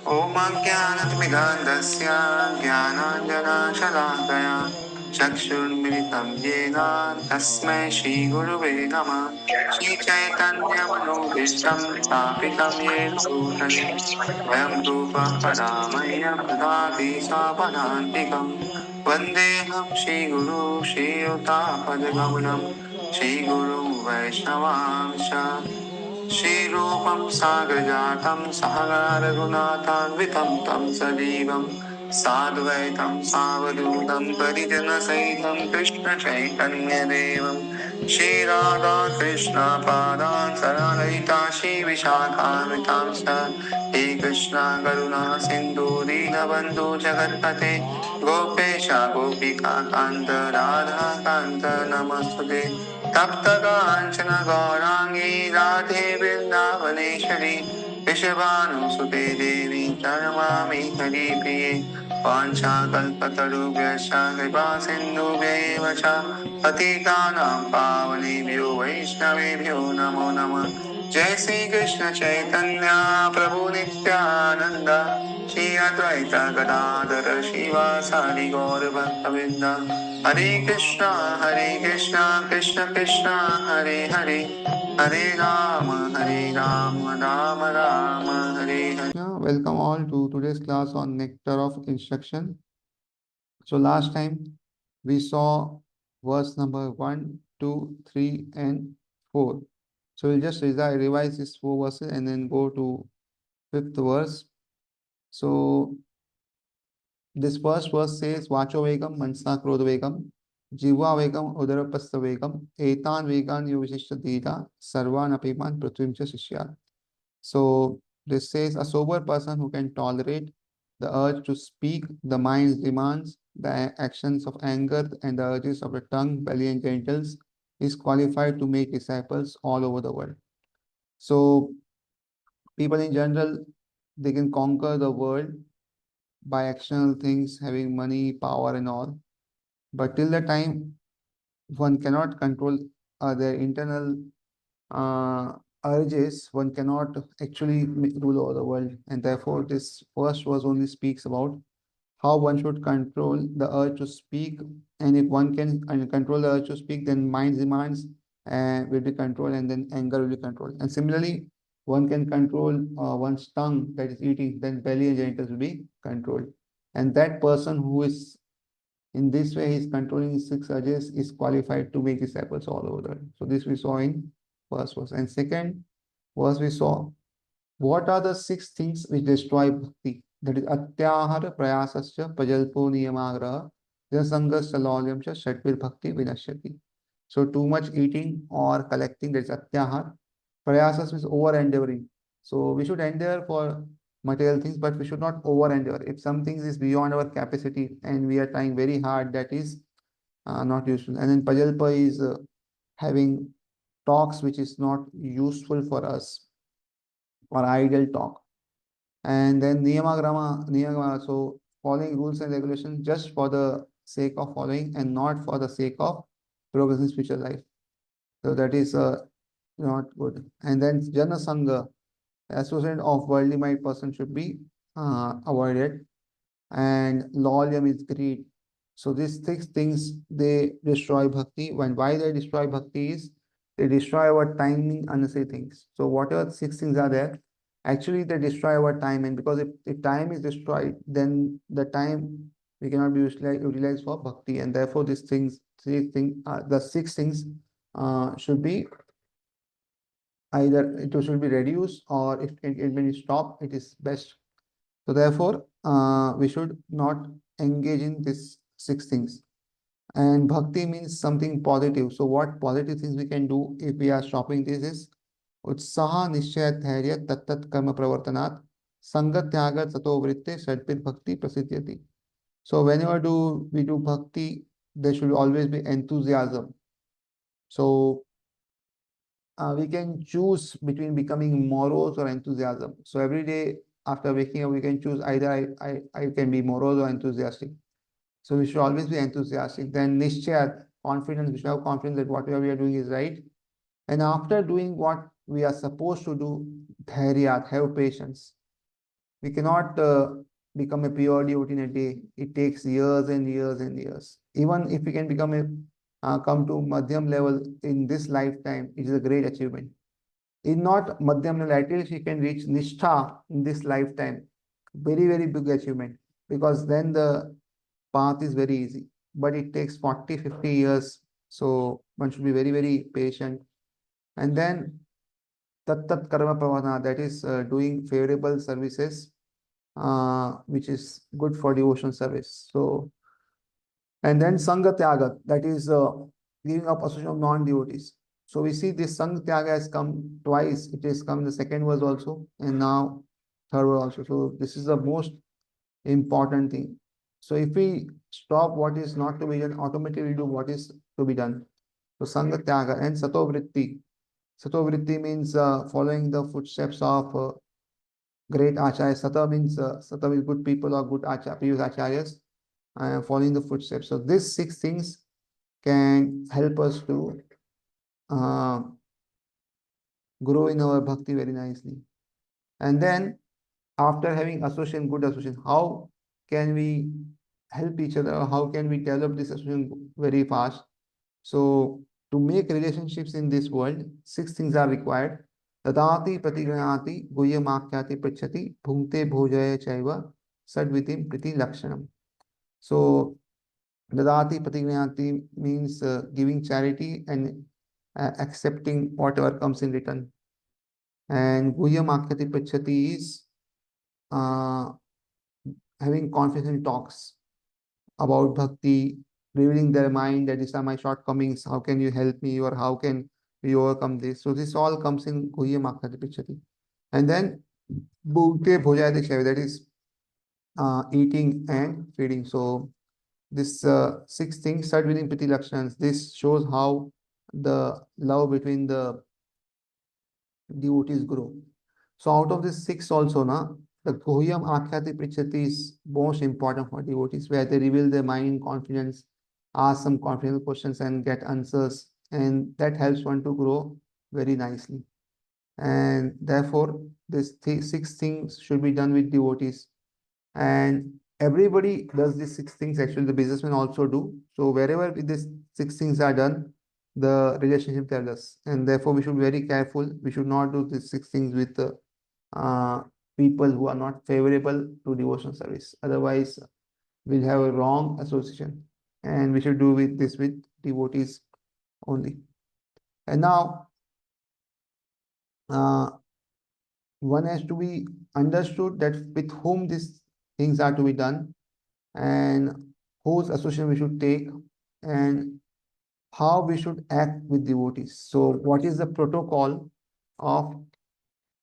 Om Jnanatmigandhasya Jnananjanashalakaya Chakshurmilitam Yena Tasmai Shri Gurave Namah Shri Chaitanya Manobishtam Stapitam Yena Bhutale Vayam Rupa Paramaya Pradati Sapadantikam Vandeham Shri Guru Shri Yuta Padagamanam Shri Guru Vaishnavamsha Shri Rupam Sagrajatam Sahagara Raghunatham Tam Sajivam Sadvaitam Savadutam Parijana Saitam Krishna Chaitanya Devam Shri Radha Krishna Padan Saranarita Shri Vishakamitam Sa He Krishna Karuna Sindhu Dinabandhu Jagatpate Gopesha Gopika Kanta Radha Kanta Namaste तप्तकाञ्चन गौराङ्गी Radhe Vrindavaneshwari वृषभानुसुते देवी प्रणमामि हरिप्रिये वाञ्छाकल्पतरुभ्यश्च कृपा सिन्धुभ्यैव च पतितानां पावनेभ्यो वैष्णवेभ्यो नमो नमः जय श्री कृष्ण चैतन्य प्रभु Nityanand Shri Advaita Gadadhar श्रीवासादि गौरभक्तवृन्द Hare Krishna, Krishna Krishna, Hare Hare, Hare Rama, Rama Rama, Hare Hare. Welcome all to today's class on Nectar of Instruction. So last time we saw verse number 1, 2, 3, and 4. So we'll just revise these 4 verses and then go to 5th verse. So this first verse says, Vacho Vegam, Mansa Krodha Vegam, Jiva Vegam, Udarapastha Vegam, Etan Vegan Yuvishishta Dita, Sarvan Apiman Prithvim Cha Shishya. So this says a sober person who can tolerate the urge to speak, the mind's demands, the actions of anger, and the urges of the tongue, belly, and genitals is qualified to make disciples all over the world. So people in general, they can conquer the world by external things, having money, power, and all. But till the time one cannot control their internal urges, one cannot actually rule over the world. And therefore, this first verse only speaks about how one should control the urge to speak. And if one can control the urge to speak, then mind's demands will be controlled, and then anger will be controlled. And similarly, one can control one's tongue, that is eating, then belly and genitals will be controlled. And that person who is in this way, he is controlling 6 urges, is qualified to make disciples all over the world. So this we saw in first verse. And second verse we saw, what are the 6 things which destroy bhakti? That is atyahara prayasasya pajalpo niyamagraha janasangas salolyam cha shatvir bhakti vinashyati. So too much eating or collecting, that is atyahara. Prayasas means over endeavoring. So we should endeavor for material things, but we should not over endeavor. If something is beyond our capacity and we are trying very hard, that is not useful. And then pajalpa is having talks which is not useful for us, or idle talk. And then niyamagrama, so following rules and regulations just for the sake of following and not for the sake of progress in spiritual life. So that is not good. And then jana sangha, association of worldly mind person should be avoided. And loyalty is greed. So these 6 things, they destroy bhakti. When why they destroy bhakti is they destroy our timing unnecessary things. So whatever 6 things are there, actually they destroy our time. And because if time is destroyed, then the time we cannot be utilized for bhakti. And therefore these things, the 6 things should be either it should be reduced, or if it when you stop, it is best. So therefore, we should not engage in these 6 things. And bhakti means something positive. So what positive things we can do if we are stopping this is utsaha nishchaya dhairya tat karma pravartanat sangat tyaga tato vritte sadpit bhakti prasiddhyati. So whenever we do bhakti, there should always be enthusiasm. So we can choose between becoming morose or enthusiasm. So every day after waking up, we can choose either I can be morose or enthusiastic. So we should always be enthusiastic. Then nishchaya, confidence, we should have confidence that whatever we are doing is right. And after doing what we are supposed to do, dhairyat, have patience. We cannot become a pure devotee in a day. It takes years and years and years. Even if we can become a come to Madhyam level in this lifetime, it is a great achievement. In not Madhyam level, at least you can reach Nishtha in this lifetime. Very, very big achievement, because then the path is very easy. But it takes 40, 50 years. So one should be very, very patient. And then Tat Tat Karma Pravana, that is doing favorable services, which is good for devotional service. So, and then Sangha Tyaga, that is giving up association of non-devotees. So we see this Sangha Tyaga has come twice. It has come in the second verse also, and now third verse also. So this is the most important thing. So if we stop what is not to be done, automatically do what is to be done. So Sangha Tyaga and Sato Vritti. Sato Vritti means following the footsteps of great acharya. Sata means Sata means good people or good acharya, previous acharyas. I am following the footsteps. So these six things can help us to uh, grow in our bhakti very nicely. And then after having association, good association, how can we help each other? How can we develop this association very fast? So to make relationships in this world, six things are required. Tadati pratiganati guhyamakyati prachati bhungte bhojaya chaiva sadvitim priti lakshanam. So Dadati Patignati means giving charity and accepting whatever comes in return. And Guhyam Akyati Pachati is uh, having confidence in talks about bhakti, revealing their mind that these are my shortcomings, how can you help me, or how can we overcome this? So this all comes in Guhyam Akyati Pachati. And then Bhukte Bhojayati Shaiva, that is eating and feeding. So this six things start within Priti Lakshanas. This shows how the love between the devotees grow. So out of this six also, na, the Gohyam Akhyati Prichati is most important for devotees, where they reveal their mind in confidence, ask some confidential questions and get answers, and that helps one to grow very nicely. And therefore, this six things should be done with devotees. And everybody does these six things. Actually, the businessmen also do. So wherever these six things are done, the relationship develops, and therefore we should be very careful. We should not do these six things with uh, people who are not favorable to devotional service. Otherwise, we'll have a wrong association, and we should do with this with devotees only. And now, uh, one has to be understood that with whom these things are to be done, and whose association we should take, and how we should act with devotees. So, what is the protocol of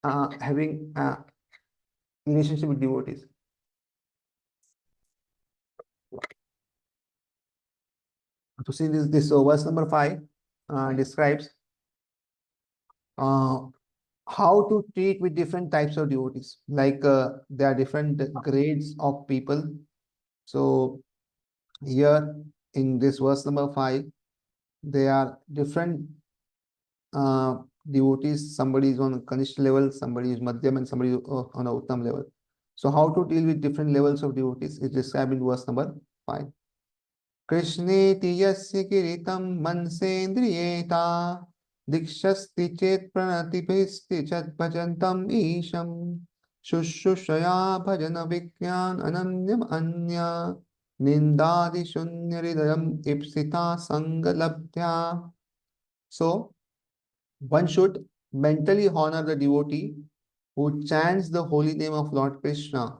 having a relationship with devotees? To see this verse number 5 describes uh, how to treat with different types of devotees. Like there are different grades of people. So here in this verse number 5, there are different uh, devotees. Somebody is on a Kanishta level, somebody is Madhyam, and somebody is on a Uttam level. So how to deal with different levels of devotees is described in verse number 5. Krishneti yasya kiritam mansendriyeta dikshasti chet pranatibhisti chat bhajantam isham shushushaya bhajana vikyan ananyam anya nindadi shunyridayam ipsita sangalabdhya. So one should mentally honor the devotee who chants the holy name of Lord Krishna.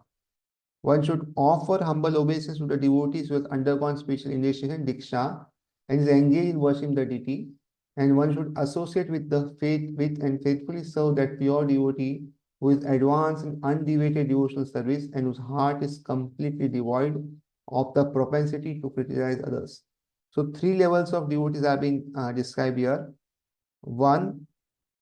One should offer humble obeisance to the devotees who has undergone spiritual initiation, Diksha, and is engaged in worshiping the deity. And one should associate with the faith with and faithfully serve that pure devotee who is advanced in undeviated devotional service and whose heart is completely devoid of the propensity to criticize others. So three levels of devotees are being described here. One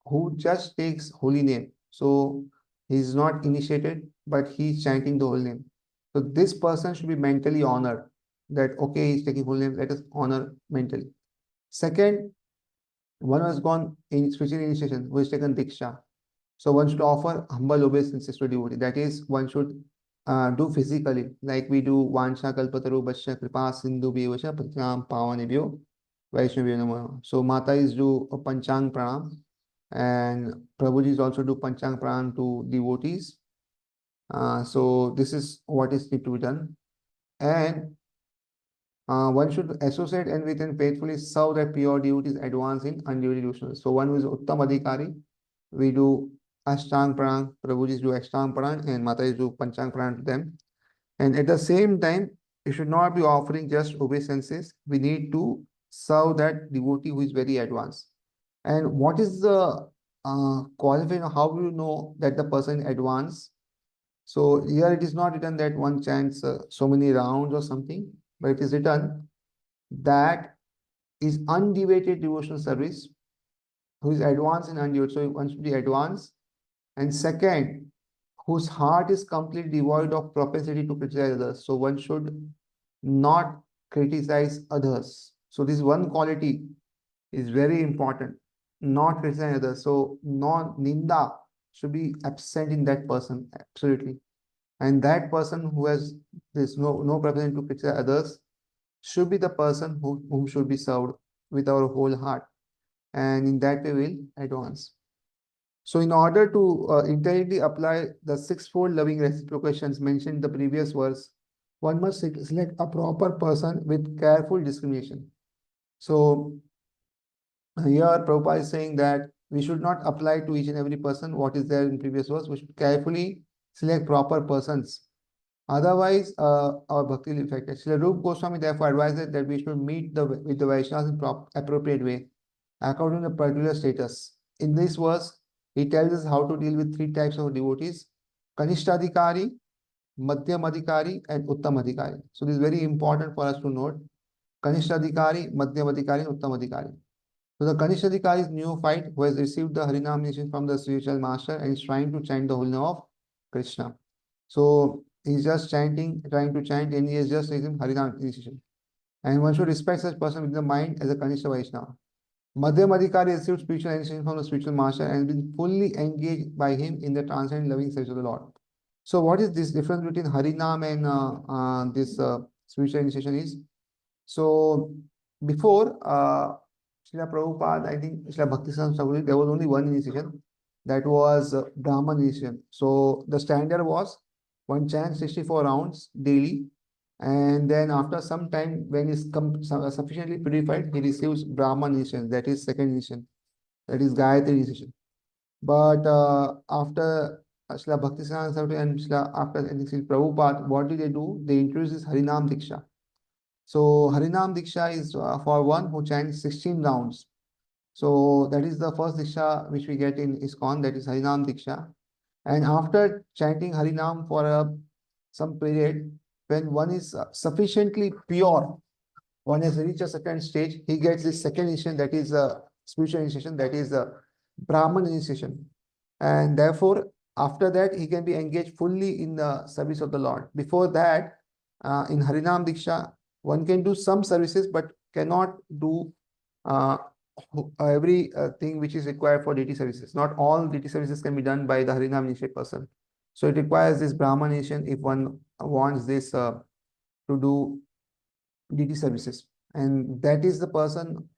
who just takes holy name. So he is not initiated, but he is chanting the holy name. So this person should be mentally honored that okay, he's taking holy name, let us honor mentally. Second, one who has gone in spiritual initiation, who has taken Diksha. So one should offer humble obeisances to devotee. That is, one should do physically, like we do Vansha Kalpataru Basha Kripa Sindhu Bhivasha Patyam Pavanebhyo Vaishnavyo Namo. So Mata is do a Panchang Pranam, and Prabhujis also do Panchang Pranam to devotees. So this is what is need to be done. And one should associate and with and faithfully serve that pure devotees advance in undue devotional. So one who is Uttam Adhikari, we do Ashtang Pranam, Prabhujis do Ashtang Pranam, and Matais do Panchang Pranam to them. And at the same time, you should not be offering just obeisances. We need to serve that devotee who is very advanced. And what is the qualification? How do you know that the person advanced? So here it is not written that one chants so many rounds or something, but it is written that is undeviated devotional service, who is advanced in undeviated. So one should be advanced. And second, whose heart is completely devoid of propensity to criticize others. So one should not criticize others. So this one quality is very important. Not criticize others. So non ninda should be absent in that person. Absolutely. And that person who has this no propensity to criticize others should be the person whom should be served with our whole heart. And in that way we'll advance. So in order to intelligently apply the sixfold loving reciprocations mentioned in the previous verse, one must select a proper person with careful discrimination. So here Prabhupada is saying that we should not apply to each and every person what is there in previous verse. We should carefully select proper persons. Otherwise, our bhakti will be affected. Srila Rupa Goswami therefore advises that we should meet with the Vaishnavas in appropriate way, according to the particular status. In this verse, he tells us how to deal with three types of devotees: Kanishtadhikari, Madhyamadhikari, and Uttamadhikari. So this is very important for us to note. Kanishtadhikari, Madhyamadhikari, and Uttamadhikari. So the Kanishtadhikari is neophyte who has received the Harinam initiation from the spiritual master and is trying to chant the holy name of Krishna. So he's just chanting, trying to chant, and he has just received Harinam initiation. And one should respect such person with the mind as a Kanishta Vaishnava. Madhyam Adhikari received spiritual initiation from the spiritual master and been fully engaged by him in the transcendent loving service of the Lord. So what is this difference between Harinam and this spiritual initiation is? So before Srila Prabhupada, I think Srila Bhaktisiddhanta Thakur, there was only one initiation, that was Brahman initiation. So the standard was one chants 64 rounds daily, and then after some time, when he's sufficiently purified, he receives Brahman initiation, that is second initiation, that is Gayatri initiation. But after Srila Bhaktisiddhanta Thakur and after Srila Prabhupada, what did they do? They introduced this Harinam Diksha. So Harinam Diksha is for one who chants 16 rounds. So that is the first Diksha which we get in ISKCON, that is Harinam Diksha. And after chanting Harinam for some period, when one is sufficiently pure, one has reached a certain stage, he gets this second initiation, that is a spiritual initiation, that is a Brahman initiation. And therefore, after that, he can be engaged fully in the service of the Lord. Before that, in Harinam Diksha, one can do some services, but cannot do every thing which is required for deity services. Not all deity services can be done by the Harinam initiated person. So it requires this Brahman initiation if one wants this to do deity services. And that is the person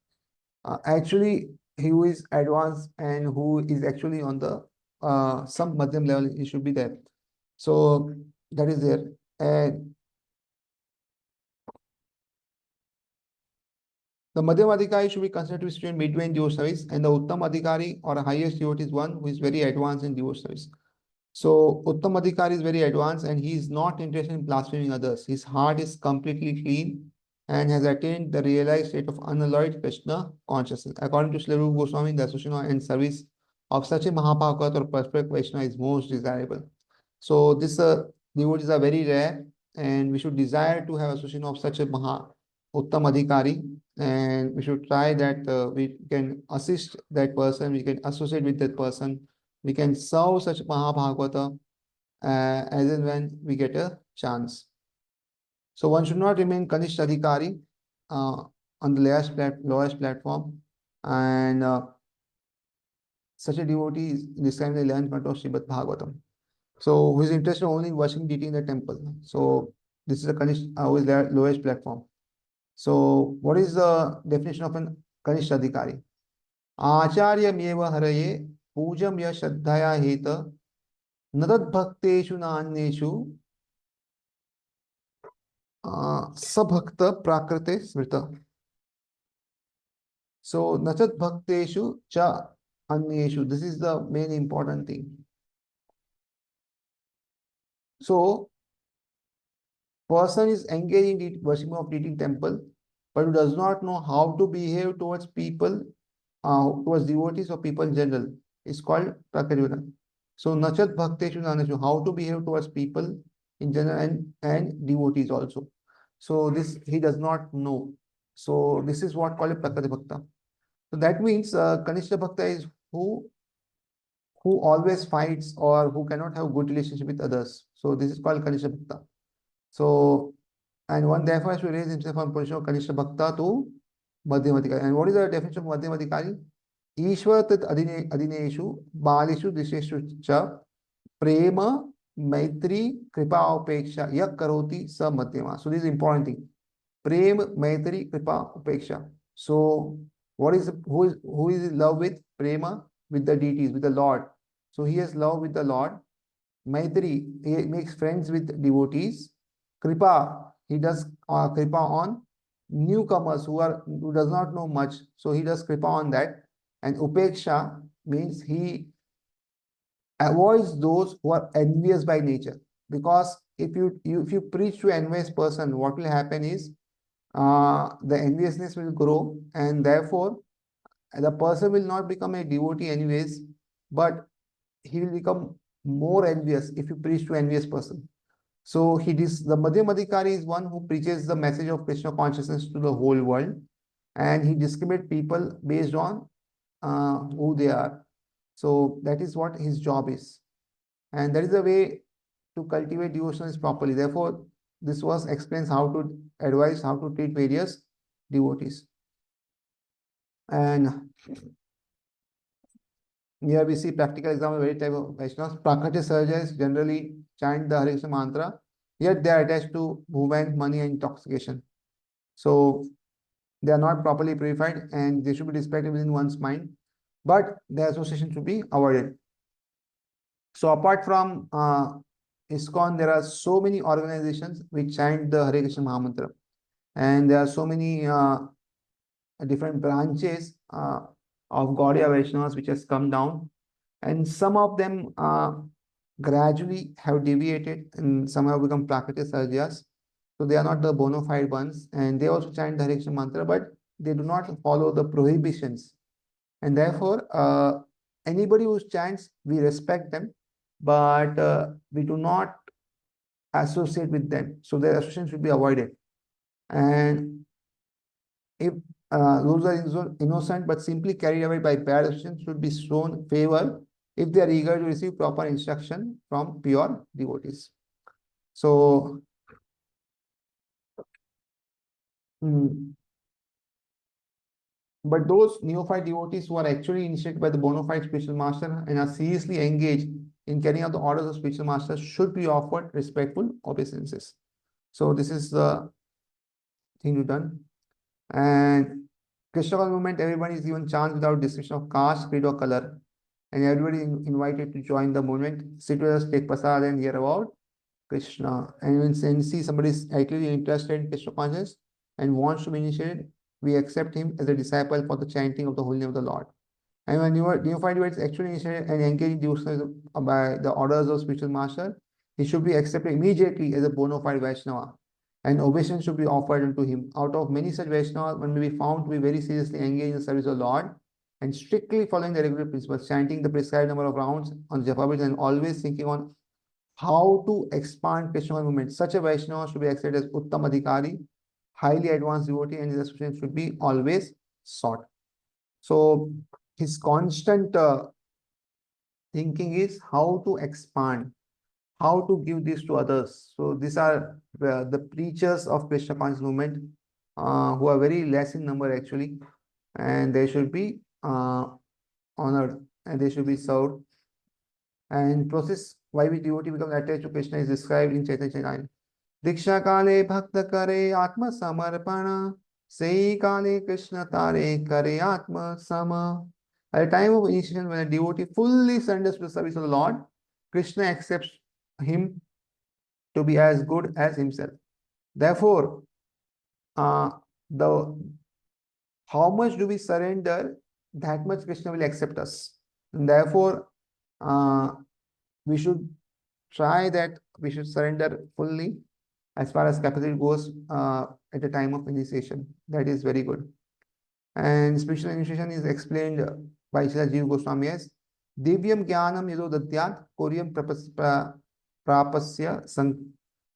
actually who is advanced and who is actually on the some Madhyam level, he should be there. So that is there. And the Madhyam Adhikari should be considered to be student midway in devotional service, and the Uttam Adhikari or highest devotee is one who is very advanced in devotional service. So Uttam Adhikari is very advanced and he is not interested in blaspheming others. His heart is completely clean and has attained the realized state of unalloyed Krishna consciousness. According to Srila Rupa Goswami, the association and service of such a Mahapakavat or perfect Vaishnava is most desirable. So this devotees are very rare, and we should desire to have association of such a Uttam Adhikari, and we should try that we can assist that person, we can associate with that person, we can serve such Mahabhagavata as and when we get a chance. So one should not remain Kanishta Adhikari on the lowest platform, and such a devotee is described in the 11th canto of Srimad Bhagavatam. So who is interested only in worshiping deity in the temple. So this is the who is the lowest platform. So what is the definition of an Kanishta Adhikari? Acharya meva haraye pujam ya shraddhaya heta nadat bhakteshu nanyeshu sabhakta prakrite smrita. So natat bhakteshu cha anyeshu. This is the main important thing. So person is engaged in worship of deity temple, but who does not know how to behave towards people, towards devotees or people in general, is called prakarya. So nachat bhakteshu nanashu, how to behave towards people in general and devotees also. So this he does not know. So this is what called a prakarya bhakta. So that means Kanishta Bhakta is who always fights or who cannot have good relationship with others. So this is called Kanishta Bhakta. So and one therefore has to raise himself from position of Kanishta Bhakta to Madhyamadikari. And what is the definition of Madhyamadikari? Ishvara tat adineshu balishu disheshu cha prema maitri kripa upeksha yak karoti sa madhyama. So this is important thing. Prem maitri kripa upeksha. So what is who is in love with? Prema, with the deities, with the Lord. So he has love with the Lord. Maitri, he makes friends with devotees. Kripa, he does kripa on newcomers who does not know much. So he does kripa on that. And upeksha means he avoids those who are envious by nature. Because if you preach to an envious person, what will happen is the enviousness will grow, and therefore the person will not become a devotee anyways, but he will become more envious if you preach to an envious person. So the Madhyamadikari is one who preaches the message of Krishna consciousness to the whole world, and he discriminates people based on who they are. So that is what his job is, and that is the way to cultivate devotions properly. Therefore, this verse explains how to advise, how to treat various devotees. And here we see practical example of various type of Vaishnavas. Prakriti Sahajas generally chant the Hare Krishna mantra, yet they are attached to movement, money, and intoxication. So they are not properly purified and they should be respected within one's mind, but their association should be avoided. So apart from ISKCON, there are so many organizations which chant the Hare Krishna Mahamantra, and there are so many different branches of Gaudiya Vaishnavas which has come down, and some of them gradually have deviated and some have become Prakriti Sarjas. So they are not the bona fide ones, and they also chant the Hare Krishna mantra, but they do not follow the prohibitions. And therefore, anybody who chants, we respect them, but we do not associate with them. So their association should be avoided. And if those are innocent but simply carried away by bad association, should be shown favor if they are eager to receive proper instruction from pure devotees. So, but those neophyte devotees who are actually initiated by the bona fide spiritual master and are seriously engaged in carrying out the orders of spiritual master should be offered respectful obeisances. So this is the thing to done. And Krishna movement, everybody is given chance without distinction of caste, creed, or color. And everybody invited to join the movement, sit with us, take prasad, and hear about Krishna. And when see somebody is actually interested in Krishna consciousness and wants to be initiated, we accept him as a disciple for the chanting of the holy name of the Lord. And when neophyte is actually initiated and engaged by the orders of spiritual master, he should be accepted immediately as a bona fide Vaishnava, and obeisance should be offered unto him. Out of many such Vaishnavas, one may be found to be very seriously engaged in the service of the Lord and strictly following the regular principles, chanting the prescribed number of rounds on Japabit and always thinking on how to expand Krishna movement. Such a Vaishnava should be accepted as Uttam Adhikari, highly advanced devotee, and his association should be always sought. So his constant thinking is how to expand, how to give this to others. So these are the preachers of Krishna conscious movement who are very less in number actually, and they should be honored. and they should be served. And process why we devotee becomes attached to Krishna is described in Chaitanya Charitamrita. Diksha kale bhakta kare atma samarpana, sei kale Krishna tare kare atma sama. At the time of initiation, when a devotee fully surrenders to the service of the Lord, Krishna accepts him to be as good as himself. Therefore, the how much do we surrender, that much Krishna will accept us. And therefore, uh, we should try that we should surrender fully as far as capacity goes at the time of initiation. That is very good. And spiritual initiation is explained by Srila Jiva Goswami as Divyam Jnanam Yado Datyat Koryam Prapasya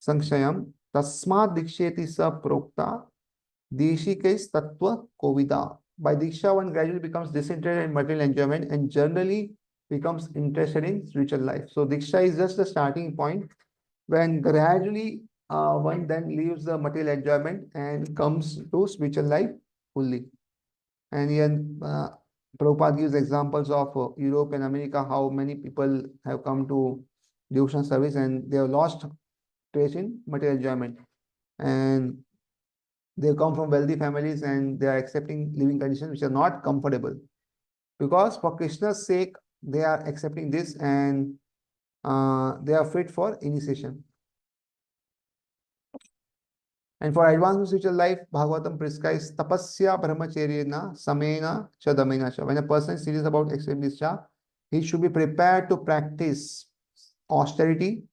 Sankshayam Tasmat Diksheti Sa Prokta Deshikais Tattva Kovida. By Diksha, one gradually becomes disinterested in material enjoyment and generally becomes interested in spiritual life. So Diksha is just the starting point when gradually one then leaves the material enjoyment and comes to spiritual life fully. And here Prabhupada gives examples of Europe and America, how many people have come to devotional service and they have lost trace in material enjoyment. And they come from wealthy families and they are accepting living conditions which are not comfortable. Because for Krishna's sake, they are accepting this and they are fit for initiation. And for advanced spiritual life, Bhagavatam prescribes tapasya brahmacharyena samena chadamena cha. When a person is serious about extreme discharge, he should be prepared to practice austerity,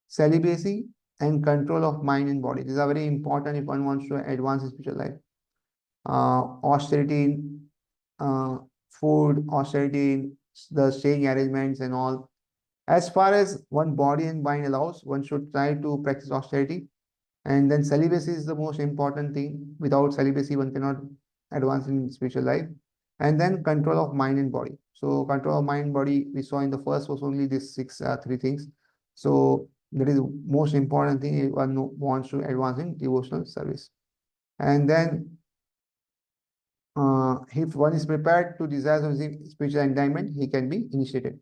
celibacy, and control of mind and body. These are very important if one wants to advance in spiritual life. Austerity in food, austerity in the staying arrangements and all. As far as one body and mind allows, one should try to practice austerity. And then celibacy is the most important thing. Without celibacy, one cannot advance in spiritual life. And then control of mind and body. So control of mind and body, we saw in the first was only these three things. So that is most important thing if one wants to advance in devotional service. And then if one is prepared to desire spiritual enlightenment, he can be initiated.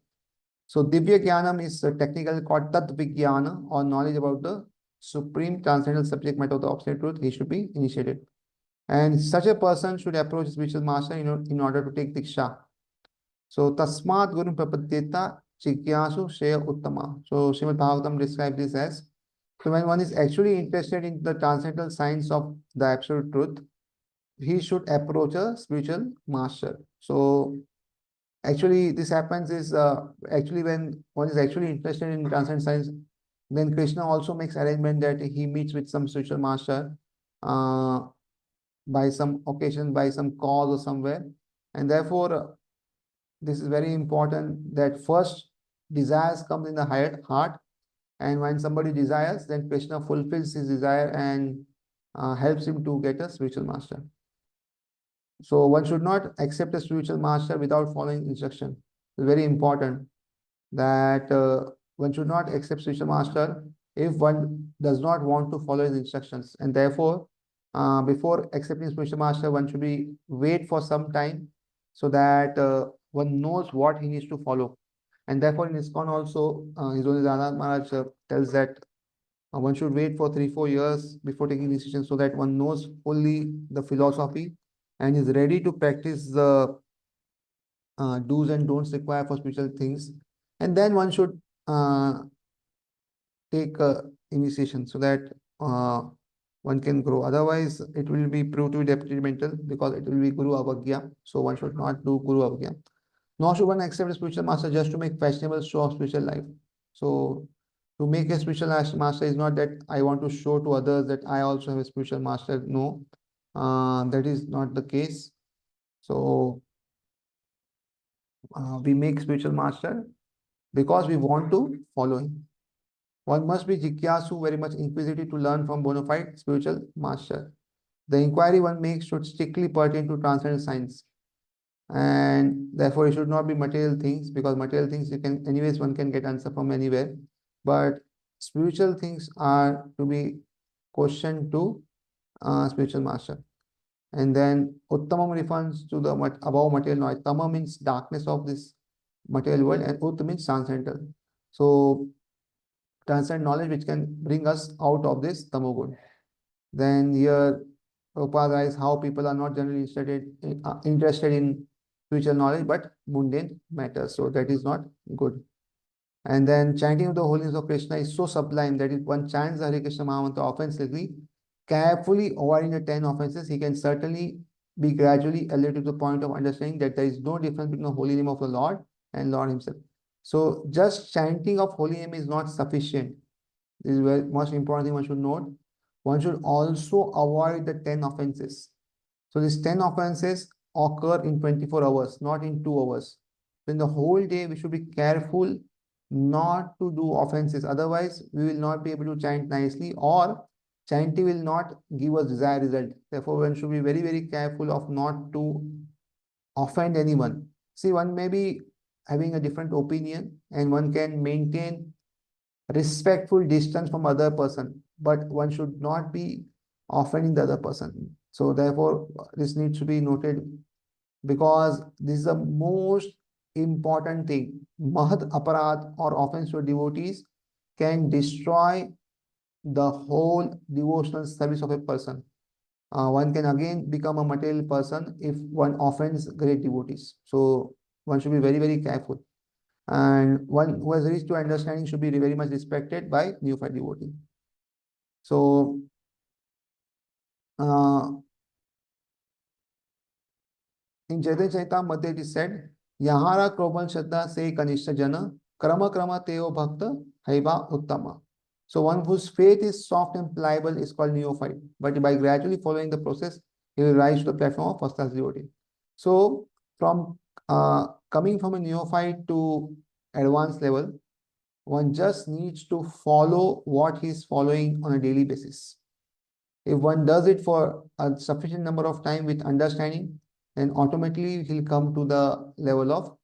So Divya Jnanam is technically called Tat Vijnana, or knowledge about the supreme transcendental subject matter of the absolute truth. He should be initiated. And such a person should approach spiritual master in order to take Diksha. So Tasmat Guru Prapadyeta Chikyasu Shreya Uttama. So Srimad Bhagavatam describes this as, so when one is actually interested in the transcendental science of the absolute truth, he should approach a spiritual master. So actually this happens is actually when one is actually interested in transcendent science, then Krishna also makes arrangement that he meets with some spiritual master by some occasion, by some cause or somewhere. And therefore, this is very important that first desires come in the heart. And when somebody desires, then Krishna fulfills his desire and helps him to get a spiritual master. So one should not accept a spiritual master without following instruction. It's very important that one should not accept spiritual master if one does not want to follow his instructions. And therefore, before accepting spiritual master, one should be wait for some time so that one knows what he needs to follow. And therefore, in ISKCON also, His Holiness Anand Maharaj tells that one should wait for 3-4 years before taking decision so that one knows fully the philosophy and is ready to practice the do's and don'ts required for spiritual things. And then one should take initiation so that one can grow. Otherwise, it will be proved to be detrimental because it will be Guru Avagya. So one should not do Guru Avagya. Nor should one accept a spiritual master just to make fashionable show of spiritual life. So to make a spiritual master is not that I want to show to others that I also have a spiritual master. No, that is not the case. So we make spiritual master because we want to follow him. One must be jikyasu, very much inquisitive to learn from bona fide spiritual master. The inquiry one makes should strictly pertain to transcendental science. And therefore, it should not be material things, because material things you can, anyways, one can get answer from anywhere. But spiritual things are to be questioned to spiritual master. And then Uttamam refers to the above material knowledge. Tama means darkness of this material world, and Ut means transcendental. So transcendent knowledge which can bring us out of this tamogun. Then here Prabhupada writes how people are not generally interested in spiritual knowledge but mundane matters. So that is not good. And then chanting of the holiness of Krishna is so sublime that if one chants the Hare Krishna Mahamantra offensively, carefully avoiding the 10 offenses, he can certainly be gradually elevated to the point of understanding that there is no difference between the holy name of the Lord and Lord Himself. So just chanting of holy name is not sufficient. This is very most important thing one should note. One should also avoid the 10 offenses. So these 10 offenses occur in 24 hours, not in 2 hours. So in the whole day, we should be careful not to do offenses. Otherwise, we will not be able to chant nicely, or chanting will not give us desired result. Therefore, one should be very, very careful of not to offend anyone. See, one may be having a different opinion and one can maintain respectful distance from other person, but one should not be offending the other person. So therefore, this needs to be noted because this is the most important thing. Mahat aparad or offense to devotees can destroy the whole devotional service of a person. One can again become a material person if one offends great devotees. So one should be very, very careful. And one who has reached to understanding should be very much respected by neophyte devotee. So, in Chaitanya Charitamrita it is said, Yahara Krobal Shraddha Se Kanishta Jana, Krama Krama Teo Bhakta, Haiva Uttama. So one whose faith is soft and pliable is called neophyte. But by gradually following the process, he will rise to the platform of first class devotee. So from coming from a neophyte to advanced level, one just needs to follow what he is following on a daily basis. If one does it for a sufficient number of time with understanding, then automatically he'll come to the level of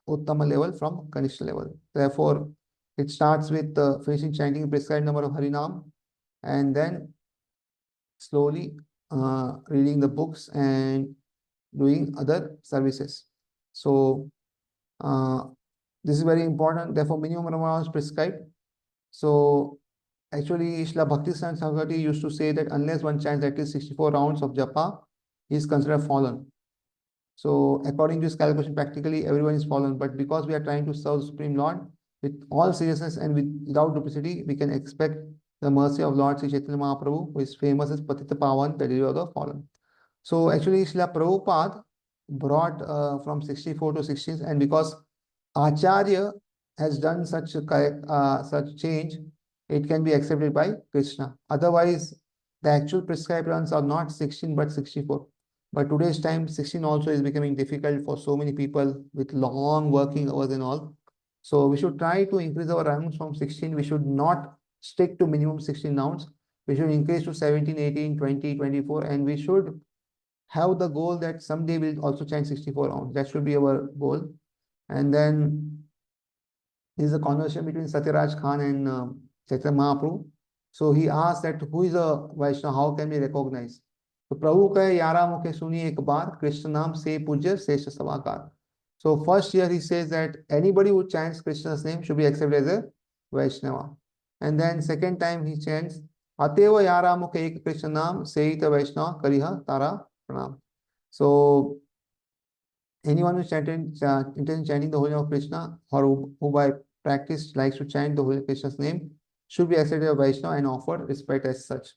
Uttama level from Kanishta level. Therefore, it starts with finishing chanting prescribed number of Harinam and then slowly reading the books and doing other services. So, this is very important. Therefore, minimum amount is prescribed. So, actually, Srila Bhakti Saraswati used to say that unless one chants at least 64 rounds of japa, he is considered fallen. So, according to his calculation, practically everyone is fallen. But because we are trying to serve Supreme Lord with all seriousness and without duplicity, we can expect the mercy of Lord Sri Chaitanya Mahaprabhu, who is famous as Patita Pavan, the deliverer of the fallen. So, actually, Srila Prabhupada brought from 64 to 16, and because Acharya has done such such change, it can be accepted by Krishna. Otherwise, the actual prescribed runs are not 16 but 64. But today's time, 16 also is becoming difficult for so many people with long working hours and all. So we should try to increase our rounds from 16. We should not stick to minimum 16 rounds. We should increase to 17, 18, 20, 24, and we should have the goal that someday we'll also chant 64 rounds. That should be our goal. And then is a conversation between Satyaraj Khan and Chaitanya Mahaprabhu. So he asked that who is a Vaishnava, how can we recognize? So Prabhu कहे यारा मुखे सुनी एक बार Krishna नाम से पूज्य श्रेष्ठ सवाकार. So first here he says that anybody who chants Krishna's name should be accepted as a Vaishnava. And then second time he chants अतएव यारा मुखे एक कृष्ण नाम सेहित वैष्णव करिह तारा pranam. So anyone who intends chanting the holy name of Krishna or who by practice likes to chant the holy Krishna's name should be accepted as Vaishnava and offered respect as such.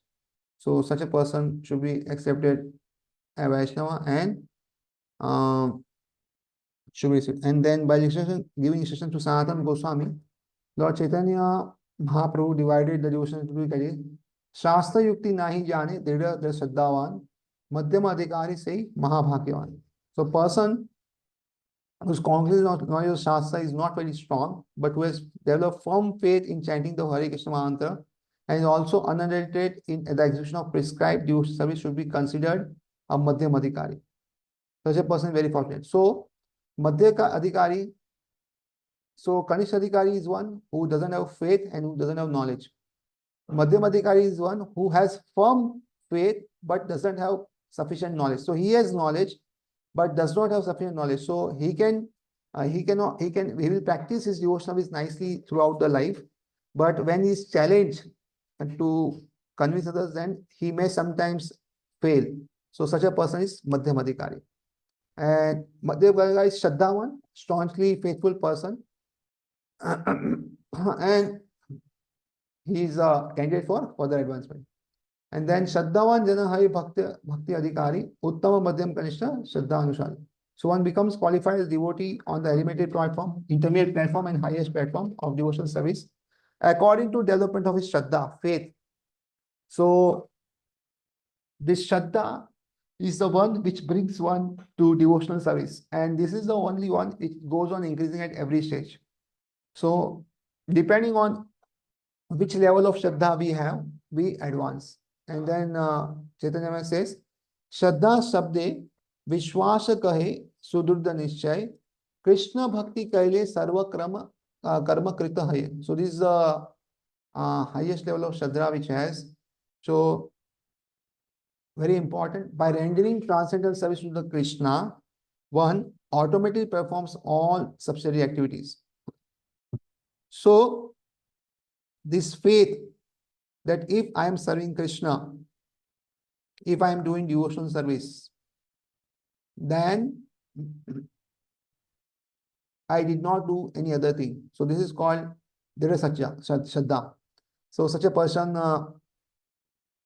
So such a person should be accepted as Vaishnava and should be accepted. And then by giving instruction to Sanatana Goswami, Lord Chaitanya Mahaprabhu divided the devotion into two categories. Shastra Yukti Nahi Jane Dridha Shraddhavan Madhyama Adhikari Sei Mahabhagyavan. So person whose cognitive knowledge of Shastra is not very strong, but who has developed firm faith in chanting the Hare Krishna mantra and is also unadulterated in the execution of prescribed devotional service should be considered a Madhyam Adhikari. Such a person is very fortunate. So, Madhyam Adhikari, so Kanishta Adhikari is one who doesn't have faith and who doesn't have knowledge. Madhyam Adhikari is one who has firm faith but doesn't have sufficient knowledge. So, he has knowledge but does not have sufficient knowledge. So he can He will practice his devotional service nicely throughout the life, but when he is challenged to convince others, then he may sometimes fail. So such a person is Madhyamadikari. And Madhyamadikari is Shraddhavan, staunchly faithful person, and he is a candidate for further advancement. And then Shraddhavan Jana Hari Bhakti Adhikari, Uttama Madhyam Kanishta, Shraddha Anushari. So one becomes qualified as devotee on the elevated platform, intermediate platform, and highest platform of devotional service, according to development of his Shraddha, faith. So this Shraddha is the one which brings one to devotional service. And this is the only one which goes on increasing at every stage. So depending on which level of Shraddha we have, we advance. And then Chaitanya Maharaj says, Shraddha Shabde Vishwasa Kahe Sudurda Nishchay Krishna Bhakti Kaile Sarva Karma Krita Haye. So this is the highest level of Shraddha which has. So very important, by rendering transcendental service to the Krishna, one automatically performs all subsidiary activities. So this faith that if I am serving Krishna, if I am doing devotional service, then I did not do any other thing. So this is called Dira Satya, Shraddha. So such a person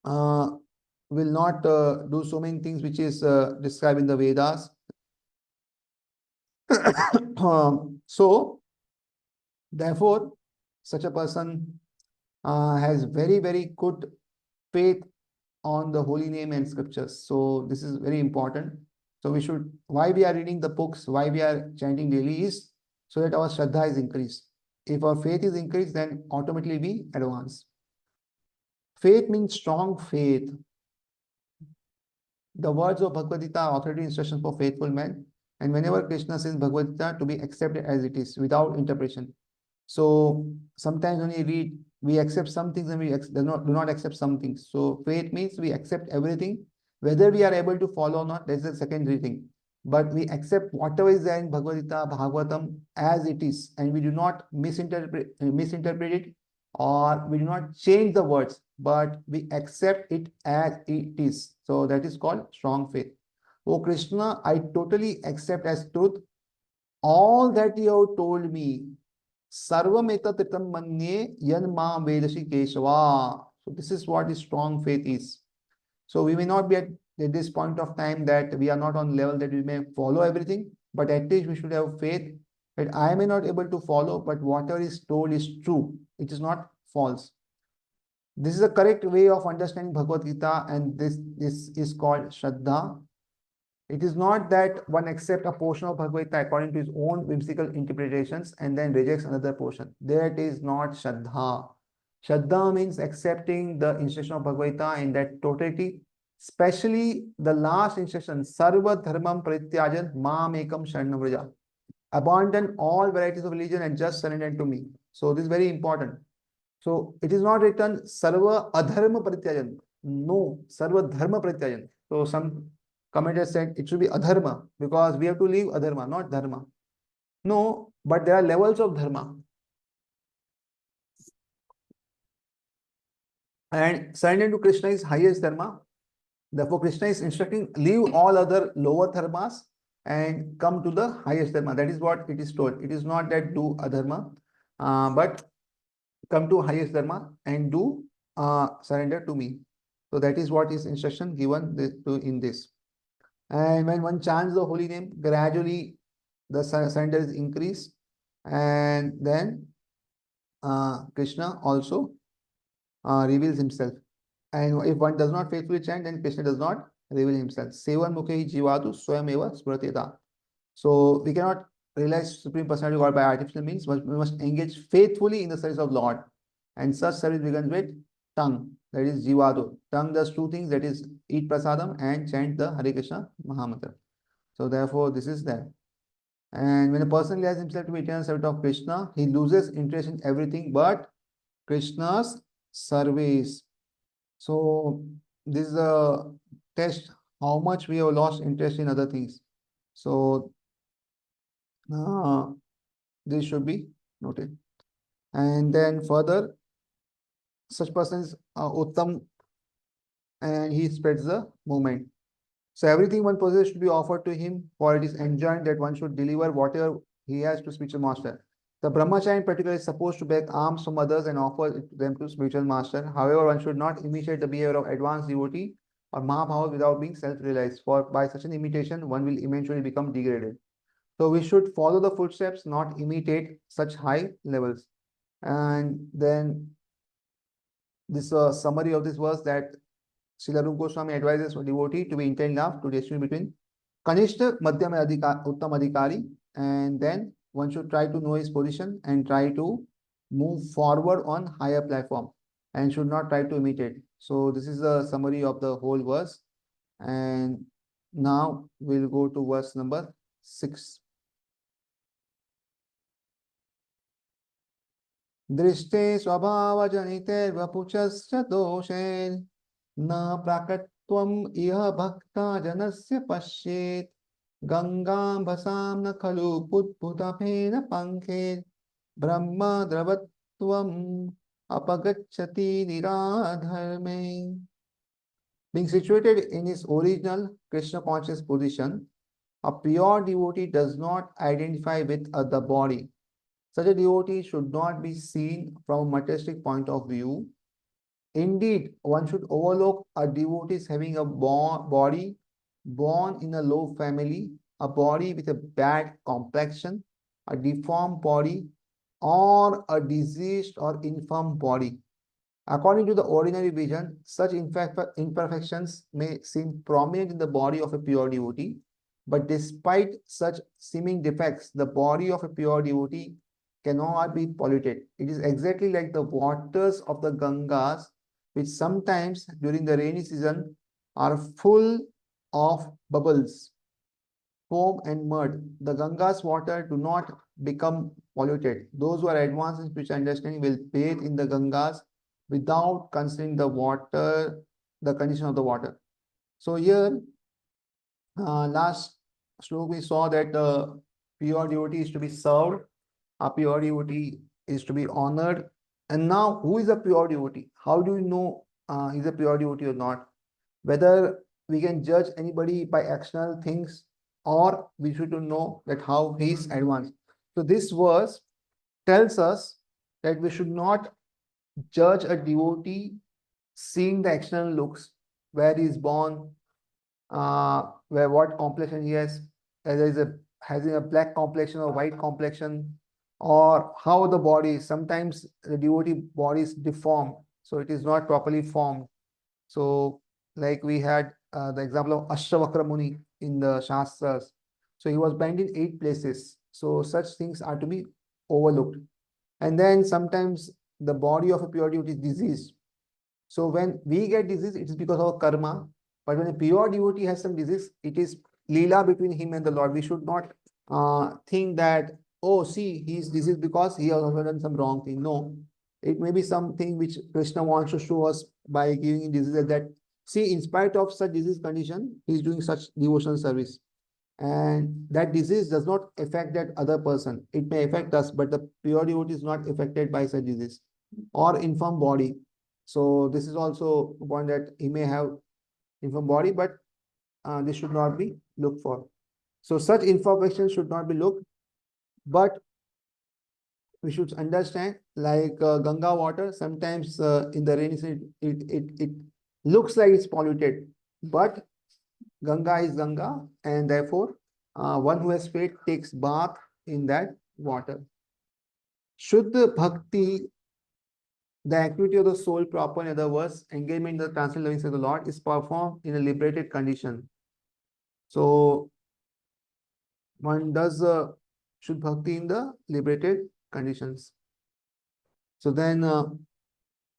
will not do so many things which is described in the Vedas. So therefore, such a person has very good faith on the holy name and scriptures. So this is very important. So we should, why we are reading the books, why we are chanting daily is so that our Shraddha is increased. If our faith is increased, then automatically we advance. Faith means strong faith. The words of Bhagavad Gita are authoritative instructions for faithful men. And whenever Krishna says Bhagavad Gita, to be accepted as it is without interpretation. So sometimes when we read, we accept some things and we do not accept some things. So faith means we accept everything, whether we are able to follow or not, that's the secondary thing. But we accept whatever is there in Bhagavad Gita, Bhagavatam as it is, and we do not misinterpret it, or we do not change the words, but we accept it as it is. So that is called strong faith. Oh Krishna, I totally accept as truth all that you have told me. Sarvametatritam manye yan ma vedashi keshava. So this is what is strong faith is. So we may not be at this point of time that we are not on level that we may follow everything, but at least we should have faith that I may not able to follow, but whatever is told is true. It is not false. This is the correct way of understanding Bhagavad Gita, and this is called Shraddha. It is not that one accepts a portion of Bhagavad Gita according to his own whimsical interpretations and then rejects another portion. That is not Shraddha. Shraddha means accepting the instruction of Bhagavad Gita in that totality, especially the last instruction, Sarva Dharmam Prityajan Mam Ekam Sharanam Vraja. Abandon all varieties of religion and just surrender to me. So this is very important. So it is not written Sarva Adharma Prityajan. No, Sarva Dharma Prityajan. So some commentators said it should be Adharma because we have to leave Adharma, not Dharma. No, but there are levels of Dharma. And surrender to Krishna is highest Dharma. Therefore, Krishna is instructing, leave all other lower dharmas and come to the highest dharma. That is what it is told. It is not that do adharma, but come to highest dharma and do surrender to me. So that is what is instruction given in this. And when one chants the holy name, gradually the surrender is increased, and then Krishna also reveals himself. And if one does not faithfully chant, then Krishna does not reveal himself. Sevan mukhe jivatu swayam eva smrateta. So we cannot realize Supreme Personality of God by artificial means, but we must engage faithfully in the service of Lord. And such service begins with tongue, that is jivatu. Tongue does two things, that is eat prasadam and chant the Hare Krishna Mahamantra. So therefore, this is there. And when a person realizes himself to be eternal servant of Krishna, he loses interest in everything but Krishna's service. So this is a test how much we have lost interest in other things. So Uh, this should be noted. And then further, such person is Uttam, and he spreads the movement. So everything one possesses should be offered to him, for it is enjoined that one should deliver whatever he has to spiritual master. The brahmachari in particular is supposed to beg alms from others and offer them to spiritual master. However, one should not imitate the behavior of advanced devotee or Mahabhava without being self-realized, for by such an imitation, one will eventually become degraded. So we should follow the footsteps, not imitate such high levels. And then this summary of this verse that Srila Rupa Goswami advises for devotee to be intent enough to distinguish between Kanishta, Madhyama, Uttam Adhikari, and then one should try to know his position and try to move forward on higher platform and should not try to imitate. So this is the summary of the whole verse. And now we'll go to verse number 6. दृष्टे स्वभावजनितैर्वपुषश्च दोषैर् न प्राकट्त्वम् इह भक्ता जनस्य पश्येत् गंगां भसां न खलु बुद्बुदफेन पंखेर् ब्रह्म द्रवत्वम् अपगच्छति निराधर्मे. Being situated in his original Krishna conscious position, a pure devotee does not identify with the body. Such a devotee should not be seen from a materialistic point of view. Indeed, one should overlook a devotee having a body born in a low family, a body with a bad complexion, a deformed body, or a diseased or infirm body. According to the ordinary vision, such imperfections may seem prominent in the body of a pure devotee, but despite such seeming defects, the body of a pure devotee cannot be polluted. It is exactly like the waters of the Gangas, which sometimes during the rainy season are full of bubbles, foam, and mud. The Ganga's water do not become polluted. Those who are advanced in spiritual understanding will bathe in the Gangas without considering the water, the condition of the water. So here, last slok we saw that the pure devotee is to be served, a pure devotee is to be honored. And now, who is a pure devotee? How do you know he's a pure devotee or not? Whether we can judge anybody by external things, or we should know that how he is advanced. So this verse tells us that we should not judge a devotee seeing the external looks, where he is born, where what complexion he has, whether is a having a black complexion or white complexion, or how the body is. Sometimes the devotee body is deformed, so it is not properly formed. So, like we had the example of Ashtavakra Muni in the Shastras. So he was bent in 8 places. So such things are to be overlooked. And then sometimes the body of a pure devotee is diseased. So when we get disease, it is because of karma. But when a pure devotee has some disease, it is leela between him and the Lord. We should not think that, oh, see, he is diseased because he has also done some wrong thing. No, it may be something which Krishna wants to show us by giving him disease, that, see, in spite of such disease condition, he is doing such devotional service. And that disease does not affect that other person. It may affect us, but the pure devotee is not affected by such disease or infirm body. So this is also a point that he may have infirm body, but this should not be looked for. So such imperfections should not be looked, but we should understand, like Ganga water, sometimes in the rainy season, it looks like it's polluted, but Ganga is Ganga, and therefore one who has faith takes bath in that water. Shuddha Bhakti, the activity of the soul proper, in other words, engagement in the transcendental loving of the Lord, is performed in a liberated condition. So one does Shuddha Bhakti in the liberated conditions. So then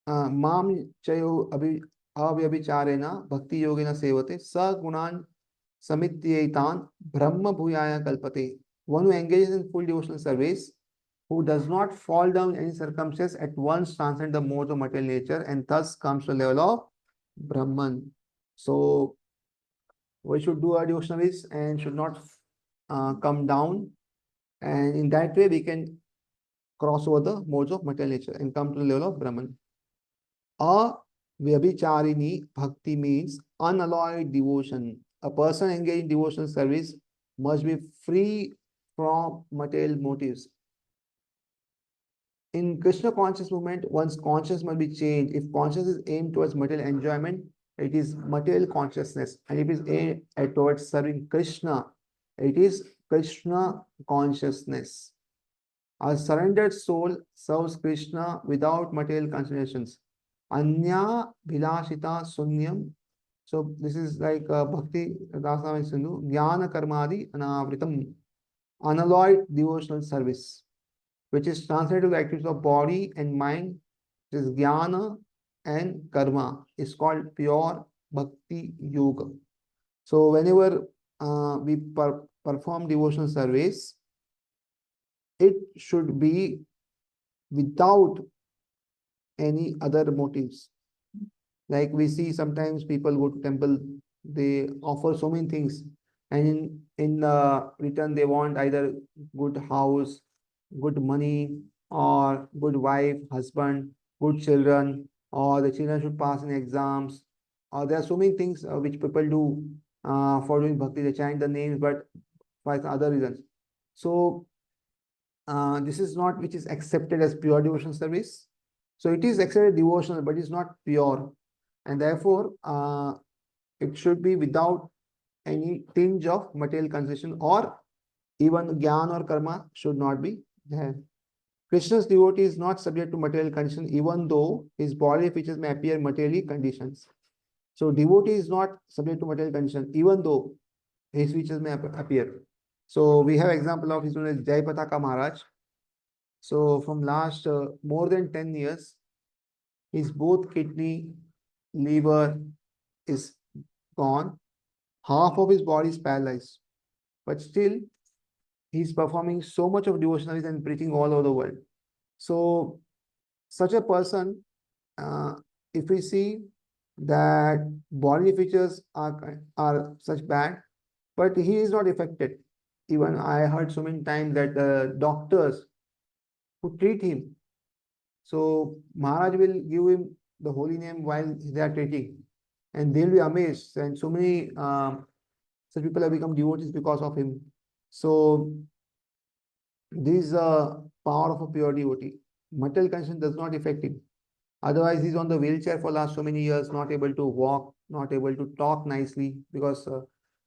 Mam Chayo Avyabhicharena Bhakti Yogena Sevate Sa Gunan Samityetan Brahma Bhuyaya Kalpate. One who engages in full devotional service, who does not fall down in any circumstance, at once transcends the modes of material nature and thus comes to the level of Brahman. So we should do our devotional service and should not come down And in that way, we can cross over the modes of material nature and come to the level of Brahman. A Vyabhicharini bhakti means unalloyed devotion. A person engaged in devotional service must be free from material motives. In Krishna conscious movement, one's conscious must be changed. If consciousness is aimed towards material enjoyment, it is material consciousness. And if it is aimed towards serving Krishna, it is Krishna consciousness. A surrendered soul serves Krishna without material considerations. Anya Bhilashita Sunyam. So this is like Bhakti Dasa and Sindhu. Jnana Karmadi Anavritam. Unalloyed devotional service, which is translated to the activities of body and mind, which is Jnana and Karma, is called pure Bhakti Yoga. So whenever we perform devotional service, it should be without any other motives. Like we see sometimes people go to temple, they offer so many things, and in return they want either good house, good money, or good wife, husband, good children, or the children should pass in exams, or there are so many things which people do for doing bhakti. They chant the names, but for other reasons. So this is not which is accepted as pure devotional service. So it is accepted devotional, but it's not pure, and therefore it should be without any tinge of material consideration, or even jnana or karma should not be there. Krishna's devotee is not subject to material condition, even though his body features may appear materially conditions. So devotee is not subject to material condition, even though his features may appear. So we have example of his name is Jai Pataka Maharaj. So from last more than 10 years, his both kidney, liver is gone. Half of his body is paralyzed. But still, he's performing so much of devotionalism and preaching all over the world. So such a person, if we see that body features are such bad, but he is not affected. Even I heard so many times that the doctors who treat him, so Maharaj will give him the holy name while they are treating, and they'll be amazed. And so many such people have become devotees because of him. So this is the power of a pure devotee. Material condition does not affect him. Otherwise, he's on the wheelchair for last so many years, not able to walk, not able to talk nicely because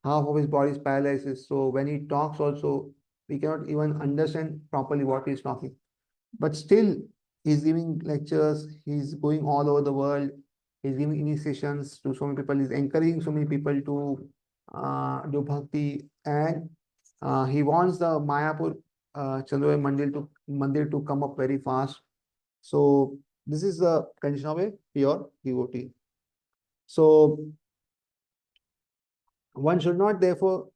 half of his body is paralysis. So when he talks also, we cannot even understand properly what he's talking. But still, he's giving lectures, he's going all over the world, he's giving initiations to so many people, he's encouraging so many people to do bhakti, and he wants the Mayapur Chandroy Mandir to come up very fast. So this is the condition of a pure devotee. So one should therefore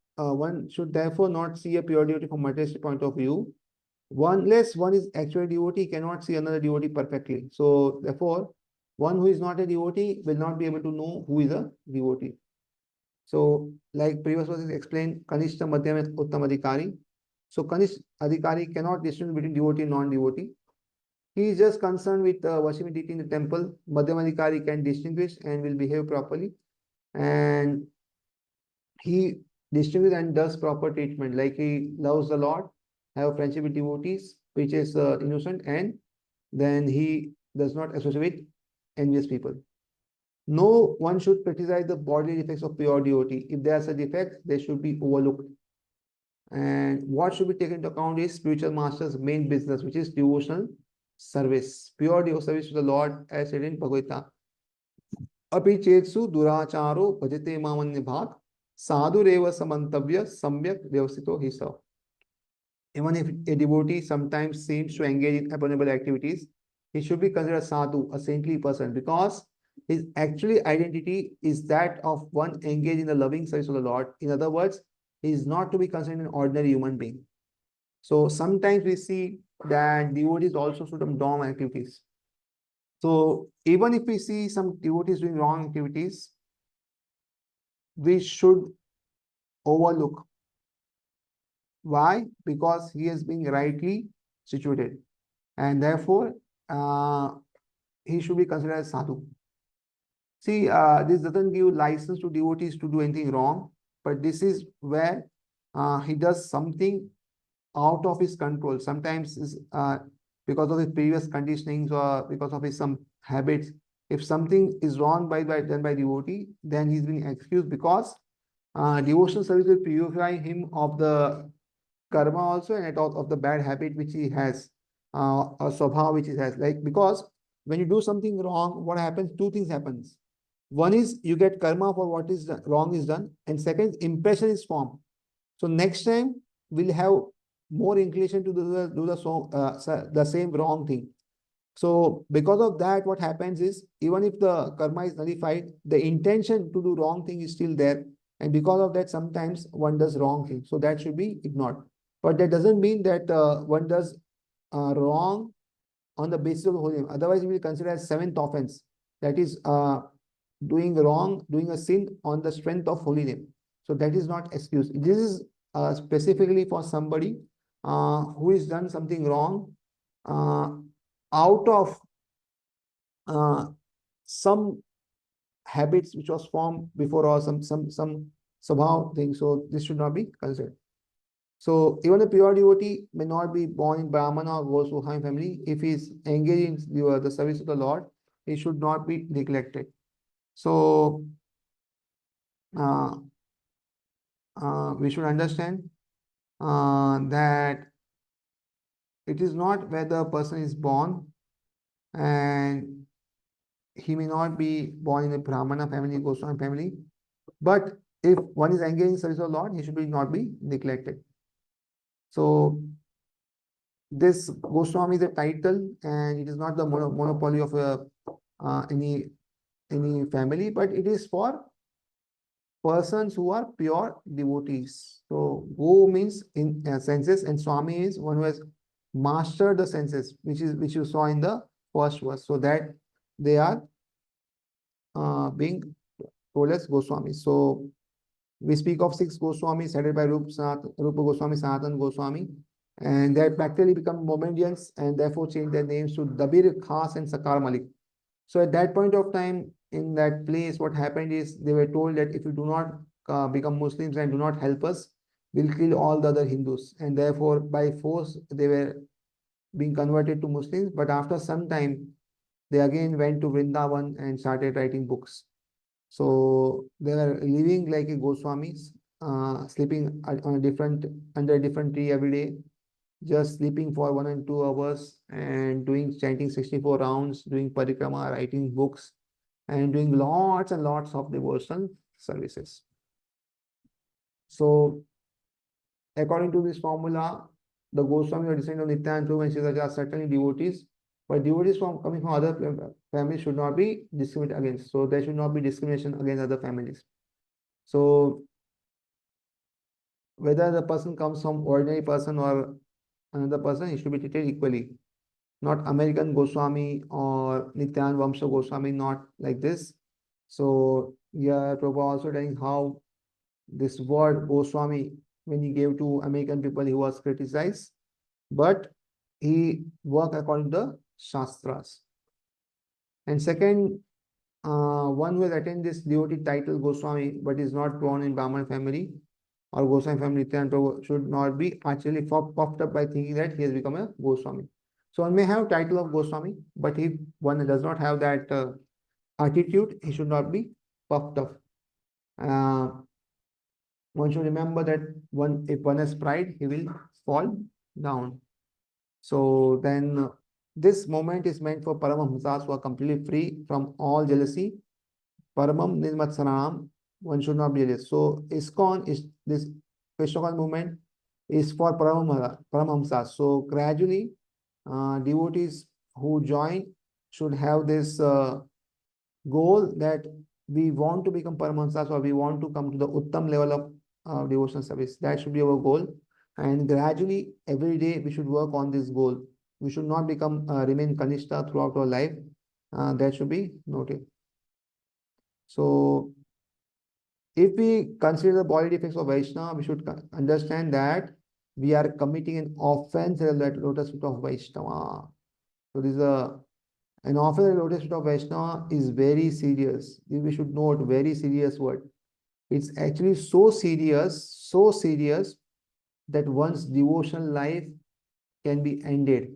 not see a pure devotee from materialistic point of view. Unless one is actually a devotee, cannot see another devotee perfectly. So therefore, one who is not a devotee will not be able to know who is a devotee. So like previous verses explained, Kanishta, Madhyam, and Uttam Adhikari. So Kanishta Adhikari cannot distinguish between devotee and non-devotee. He is just concerned with worshiping deity in the temple. Madhyam Adhikari can distinguish and will behave properly. And he distinguishes and does proper treatment. Like he loves the Lord, have friendship with devotees, which is innocent, and then he does not associate with envious people. No one should criticize the bodily defects of pure devotee. If there are such defects, they should be overlooked. And what should be taken into account is spiritual master's main business, which is devotional service. Pure devotional service to the Lord, as said in Bhagavad Gita. Api chetsu duracharo bhajate mamanya bhat sadhureva samantavya samyak vyavasito hisa. Even if a devotee sometimes seems to engage in abominable activities, he should be considered a sadhu, a saintly person, because his actually identity is that of one engaged in the loving service of the Lord. In other words, he is not to be considered an ordinary human being. So sometimes we see that devotees also do some wrong activities. So even if we see some devotees doing wrong activities, we should overlook. Why? Because he is being rightly situated, and therefore uh, he should be considered as sadhu. See, this doesn't give license to devotees to do anything wrong, but this is where he does something out of his control. Sometimes is because of his previous conditionings or because of his some habits. If something is wrong done by devotee, then he's being excused because devotional service will purify him of the karma also and of the bad habit which he has, or swabha which he has. Like because when you do something wrong, what happens? Two things happens. One is you get karma for what is wrong is done, and second, impression is formed. So next time we'll have more inclination to do the same wrong thing. So because of that, what happens is even if the karma is nullified, the intention to do wrong thing is still there. And because of that, sometimes one does wrong thing. So that should be ignored. But that doesn't mean that one does wrong on the basis of the holy name. Otherwise, we will consider as seventh offense. That is doing wrong, doing a sin on the strength of holy name. So that is not excuse. This is specifically for somebody who has done something wrong uh, out of uh, some habits which was formed before or some somehow thing. So this should not be considered. So even a pure devotee may not be born in Brahmana or Goswami family. If he is engaged in the service of the Lord, he should not be neglected. So uh, we should understand that it is not whether a person is born, and he may not be born in a Brahmana family, Goswami family, but if one is engaged in service of the Lord, he should not be neglected. So this Goswami is a title, and it is not the monopoly of any family, but it is for persons who are pure devotees. So Go means in senses, and Swami is one who has mastered the senses, which you saw in the first verse. So that they are being told as Goswami. So we speak of six Goswamis headed by Rupa Goswami, Sanatan Goswami, and they practically become Mohammedans and therefore change their names to Dabir Khas and Sakar Malik. So at that point of time, in that place, what happened is they were told that if you do not become Muslims and do not help us, we'll kill all the other Hindus. And therefore, by force, they were being converted to Muslims. But after some time, they again went to Vrindavan and started writing books. So they were living like a Goswamis, sleeping on a different under a different tree every day, just sleeping for 1 and 2 hours and doing chanting 64 rounds, doing parikrama, writing books, and doing lots and lots of devotional services. So according to this formula, the Goswami are descendant of Nitya and Dhruva and Shivaji are certainly devotees, but devotees from coming from other families should not be discriminated against. So there should not be discrimination against other families. So whether the person comes from ordinary person or another person, he should be treated equally. Not American Goswami or Nityan Vamsa Goswami, not like this. So yeah, Prabhupada also telling how this word Goswami, when he gave to American people, he was criticized, but he worked according to the Shastras. And second, one who has attained this devotee title Goswami, but is not born in Brahman family or Goswami family, Nityananda should not be actually puffed up by thinking that he has become a Goswami. So one may have title of Goswami, but if one does not have that attitude, he should not be puffed up. Uh, one should remember that if one has pride, he will fall down. So then this moment is meant for Paramahamsas who are completely free from all jealousy. Paramam Nirmatsanam, one should not be jealous. So ISKCON is this Krishna movement is for Paramahamsas. So gradually, devotees who join should have this goal that we want to become Paramahamsas or we want to come to the Uttam level of devotional service. That should be our goal. And gradually, every day, we should work on this goal. We should not remain Kanishta throughout our life. That should be noted. So if we consider the body defects of Vaishnava, we should understand that we are committing an offense at the lotus feet of Vaishnava. So this is an offense at the lotus feet of Vaishnava is very serious. We should note, very serious word. It's actually so serious that one's devotional life can be ended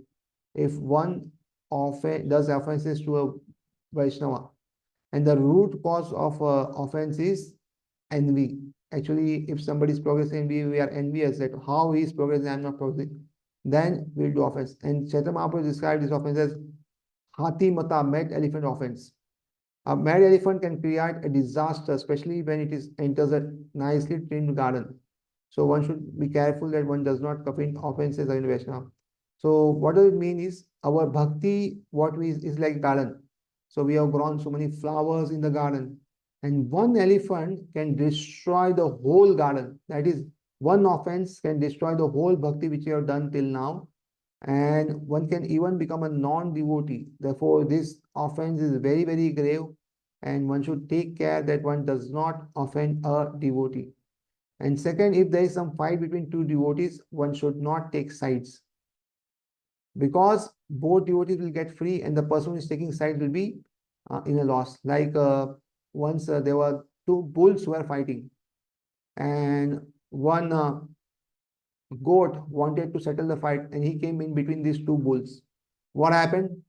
if one does offenses to a Vaishnava. And the root cause of offense is envy. Actually, if somebody is progressing, we are envious that how he is progressing, I am not progressing. Then we'll do offense. And Chaitanya Mahaprabhu described this offense as Hathi Mata, mad elephant offense. A mad elephant can create a disaster, especially when it is enters a nicely trimmed garden. So one should be careful that one does not commit offenses in Vaishnava. So what does it mean is our bhakti, what we is like garden. So we have grown so many flowers in the garden, and one elephant can destroy the whole garden. That is, one offense can destroy the whole bhakti which you have done till now, and one can even become a non-devotee. Therefore, this offense is very, very grave, and one should take care that one does not offend a devotee. And second, if there is some fight between two devotees, one should not take sides, because both devotees will get free and the person who is taking sides will be in a loss. Like once there were two bulls who were fighting, and one goat wanted to settle the fight and he came in between these two bulls. What happened?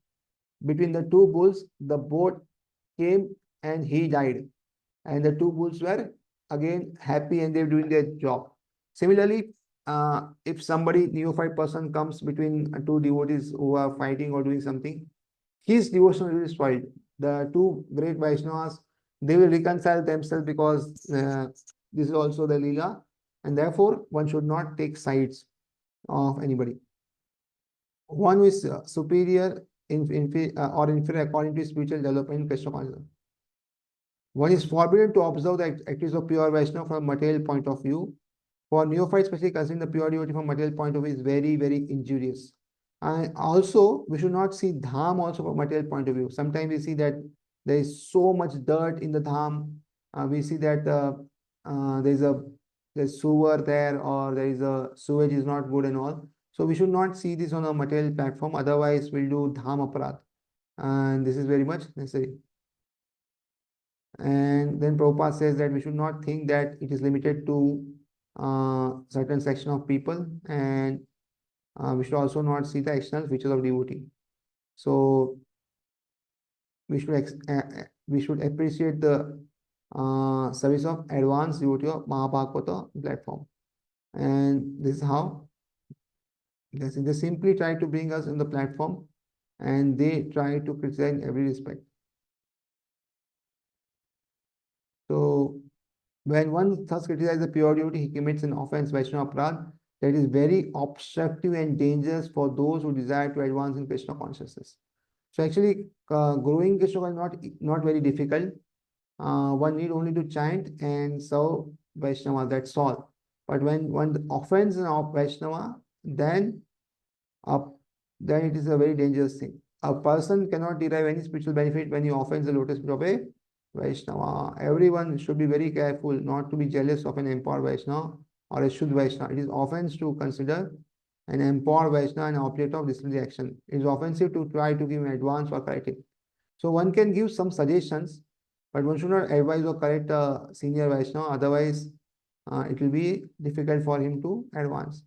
Between the two bulls, the goat came and he died. And the two bulls were again happy and they're doing their job. Similarly, if somebody neophyte person comes between two devotees who are fighting or doing something, his devotion will be spoiled. The two great Vaishnavas, they will reconcile themselves because this is also the Leela, and therefore one should not take sides of anybody. One is superior or inferior according to spiritual development in Krishna consciousness. One is forbidden to observe the activities of pure Vaishnava from a material point of view. For neophytes, especially considering the pure devotee from a material point of view is very, very injurious. And also, we should not see dham also from a material point of view. Sometimes we see that there is so much dirt in the dham. We see that there's sewer there, or there is a sewage is not good and all. So we should not see this on a material platform. Otherwise, we'll do dham aparat. And this is very much necessary. And then Prabhupada says that we should not think that it is limited to certain section of people, and we should also not see the external features of devotee. So we should appreciate the service of advanced devotee of Mahabhagavata platform, and this is how they simply try to bring us in the platform, and they try to criticize in every respect. So when one thus criticizes the pure devotee, he commits an offense, Vaishnava Aparadh, that is very obstructive and dangerous for those who desire to advance in Krishna consciousness. So actually, growing Krishna is not very difficult. One need only to chant and serve Vaishnava, that's all. But when one offends an Vaishnava, uh, then it is a very dangerous thing. A person cannot derive any spiritual benefit when he offends the lotus feet of a Vaishnava. Everyone should be very careful not to be jealous of an empowered Vaishnava or a Shuddha Vaishnava. It is offense to consider an empowered Vaishnava an object of disciplinary action. It is offensive to try to give advice or corrective. So one can give some suggestions, but one should not advise or correct a senior Vaishnava. Otherwise, it will be difficult for him to advance.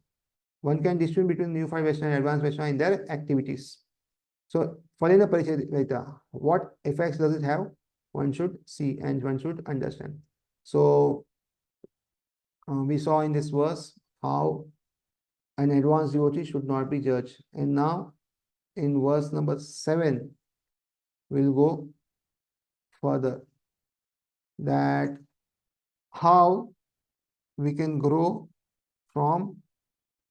One can distinguish between neophyte Vaishnava and advanced Vaishnava in their activities. So, Falena Parichayita, what effects does it have? One should see and one should understand. So, we saw in this verse how an advanced devotee should not be judged. And now, in verse number 7, we'll go further, that how we can grow from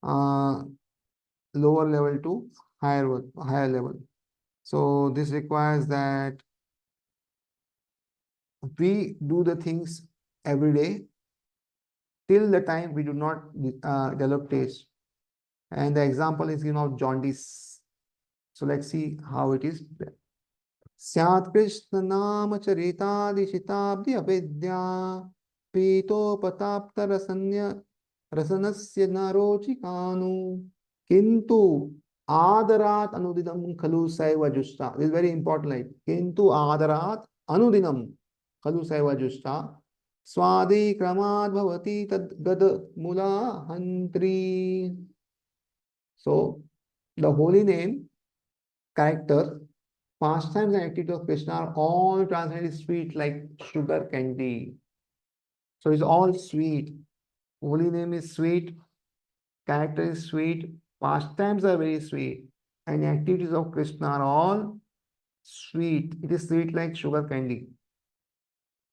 lower level to higher level. So this requires that we do the things every day till the time we do not develop taste. And the example is of jaundice. So let's see how it is. Syat Krishna Nama Charita Dishitabdi Avidya Pito Patapta Rasanya Rasanasya narochikanu kintu Adarat anudinam khalu saiva justa. This is very important line. Kintu adarat anudinam khalu saiva justa. Swadi kramad bhavati tad gad mula hantri. So, the holy name, character, pastimes and activity of Krishna are all translated sweet like sugar candy. So, it's all sweet. Holy name is sweet, character is sweet, pastimes are very sweet, and activities of Krishna are all sweet. It is sweet like sugar candy.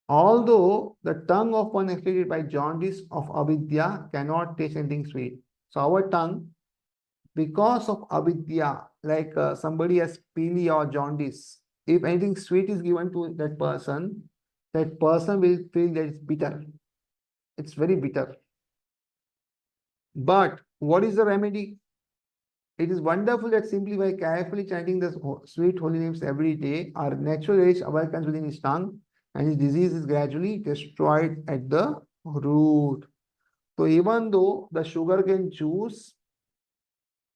Although the tongue of one afflicted by jaundice of avidya cannot taste anything sweet. So our tongue, because of avidya, like somebody has pili or jaundice, if anything sweet is given to that person will feel that it's bitter. It's very bitter. But what is the remedy? It is wonderful that simply by carefully chanting the sweet holy names every day, our natural rage awakens within his tongue and his disease is gradually destroyed at the root. So even though the sugarcane juice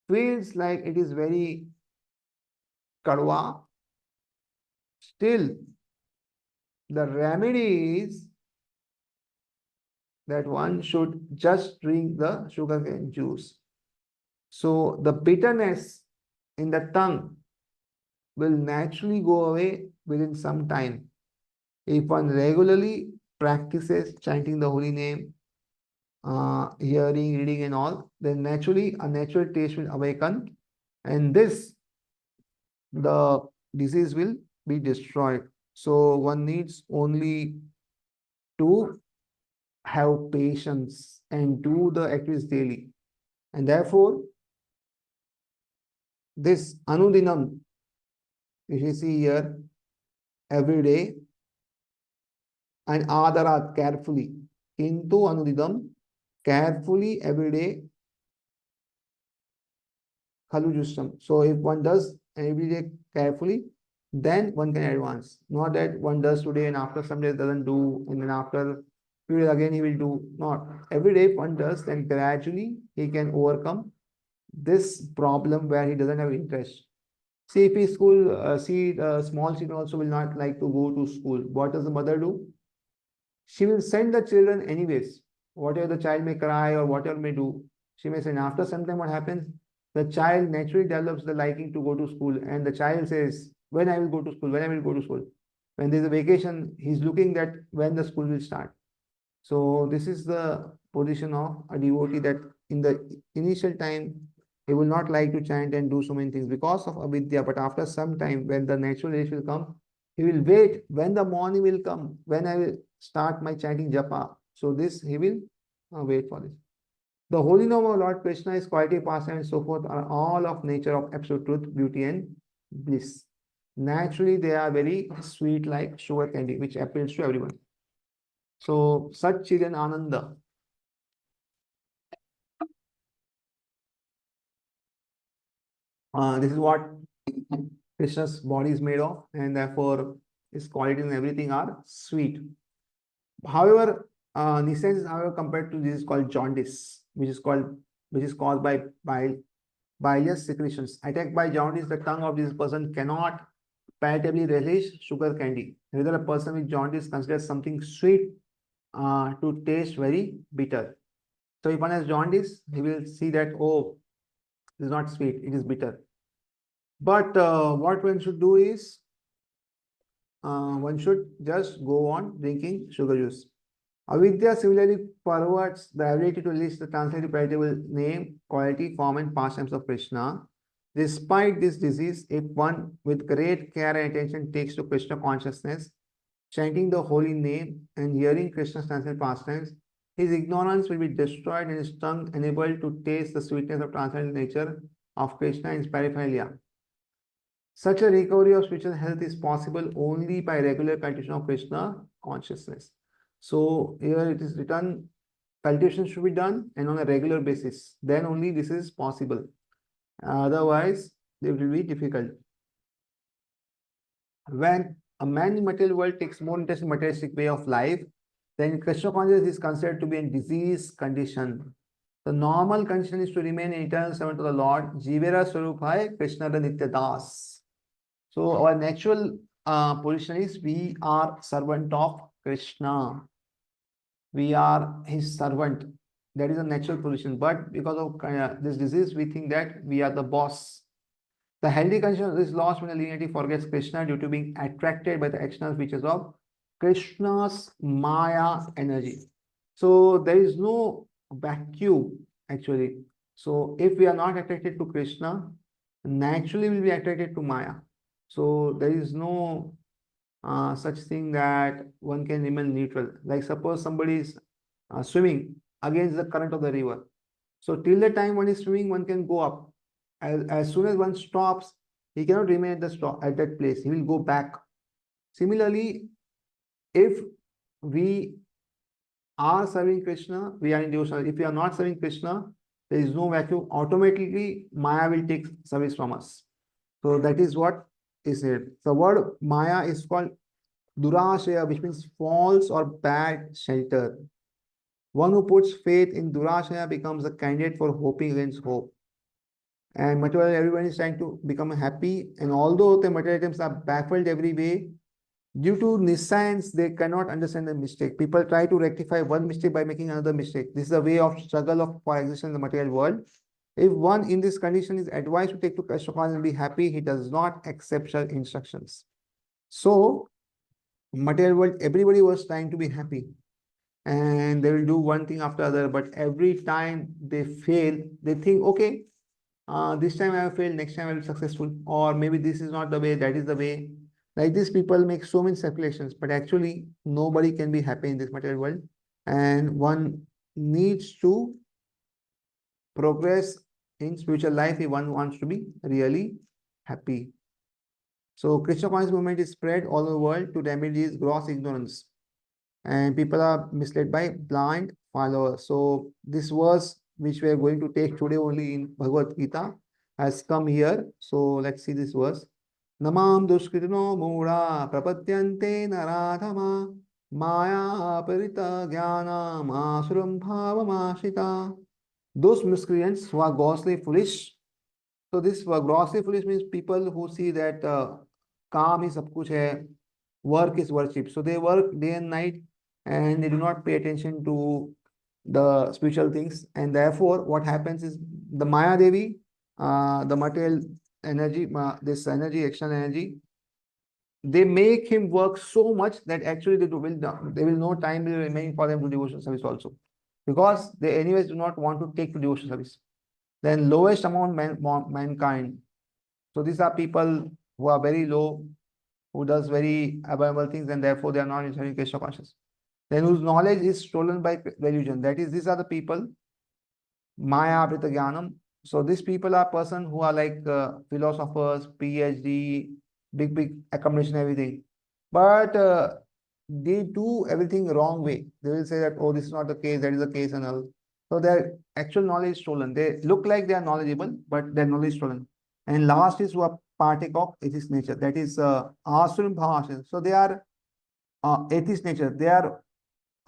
feels like it is very kadwa, still the remedy is that one should just drink the sugarcane juice. So the bitterness in the tongue will naturally go away within some time. If one regularly practices chanting the holy name, hearing, reading, and all, then naturally a natural taste will awaken, and this the disease will be destroyed. So one needs only to have patience and do the activities daily. And therefore, this Anudinam, if you see here, every day, and Adarat carefully, into Anudinam, carefully every day, Khalujustam. So if one does every day carefully, then one can advance. Not that one does today and after some days doesn't do, and then after few days again he will do. Not every day if one does, then gradually he can overcome this problem where he doesn't have interest. See if he school, see the small children also will not like to go to school. What does the mother do? She will send the children anyways. Whatever the child may cry or whatever may do, she may send. After some time, what happens? The child naturally develops the liking to go to school, and the child says, "When I will go to school? When I will go to school?" When there is a vacation, he's looking that when the school will start. So this is the position of a devotee that in the initial time he will not like to chant and do so many things because of avidya. But after some time, when the natural age will come, he will wait when the morning will come, when I will start my chanting japa. So this he will wait for this. The holy name of Lord Krishna, his quality, pastime, and so forth are all of nature of absolute truth, beauty, and bliss. Naturally, they are very sweet like sugar candy, which appeals to everyone. So, Satchidan Ananda. This is what Krishna's body is made of, and therefore his qualities and everything are sweet. However, nuisance, however, compared to this is called jaundice, which is caused by bilious secretions. Attacked by jaundice, the tongue of this person cannot palatably relish sugar candy. Whether a person with jaundice considers something sweet to taste very bitter. So if one has jaundice, he will see that, oh, it is not sweet, it is bitter. But what one should do is, one should just go on drinking sugar juice. Avidya similarly perverts the ability to list the translated palatable name, quality, form, and pastimes of Krishna. Despite this disease, if one with great care and attention takes to Krishna consciousness, chanting the holy name and hearing Krishna's translated pastimes, his ignorance will be destroyed and his tongue enabled to taste the sweetness of transcendental nature of Krishna in his paraphernalia. Such a recovery of spiritual health is possible only by regular cultivation of Krishna consciousness. So here it is written, cultivation should be done and on a regular basis. Then only this is possible. Otherwise, it will be difficult. When a man in material world takes more interest in materialistic way of life, then Krishna consciousness is considered to be a disease condition. The normal condition is to remain an eternal servant to the Lord. Jivera Swarupai Krishna the Nitya Das. So our natural position is we are servant of Krishna. We are his servant. That is a natural position. But because of this disease, we think that we are the boss. The healthy consciousness is lost when the linearity forgets Krishna due to being attracted by the external features of Krishna's Maya energy. So there is no vacuum actually. So if we are not attracted to Krishna, naturally we'll be attracted to Maya. So there is no such thing that one can remain neutral. Like suppose somebody is swimming against the current of the river. So till the time one is swimming, one can go up. As soon as one stops, he cannot remain at the stop at that place. He will go back. Similarly, if we are serving Krishna, we are in devotional. If we are not serving Krishna, there is no vacuum. Automatically, Maya will take service from us. So that is what is it. The word Maya is called Durashaya, which means false or bad shelter. One who puts faith in Durashaya becomes a candidate for hoping against hope. And material, everyone is trying to become happy. And although the material items are baffled every way, due to nescience, they cannot understand the mistake. People try to rectify one mistake by making another mistake. This is a way of struggle of for existence in the material world. If one in this condition is advised to take to Krishna and be happy, he does not accept such instructions. So, material world, everybody was trying to be happy. And they will do one thing after other, but every time they fail, they think, okay, this time I have failed, next time I will be successful, or maybe this is not the way, that is the way. Like this, people make so many speculations, but actually nobody can be happy in this material world, and one needs to progress in spiritual life if one wants to be really happy. So Krishna conscious movement is spread all over the world to remedy this gross ignorance, and people are misled by blind followers. So this verse which we are going to take today only in Bhagavad Gita has come here. So let's see this verse. Namam duskritino mura prapatyante naradhama maya parita jnana masuram bhavamashita. Those miscreants who are grossly foolish. So this grossly foolish means people who see that काम ही सब कुछ है, work is worship. So they work day and night and they do not pay attention to the spiritual things. And therefore, what happens is the Maya Devi, the material energy, this energy, external energy, they make him work so much that actually they will no time will remain for them to devotional service also, because they anyways do not want to take to devotional service. Then lowest among mankind. So these are people who are very low, who does very abominable things, and therefore they are not in Krishna conscious. Then whose knowledge is stolen by religion. That is, these are the people, Maya Prita Jnanam. So these people are person who are like philosophers, PhD, big accommodation, everything. But they do everything wrong way. They will say that, oh, this is not the case, that is the case and all. So their actual knowledge is stolen. They look like they are knowledgeable, but their knowledge is stolen. And last is who are partake of atheist nature. That is Asurim Bhavashan. So they are atheist nature. They are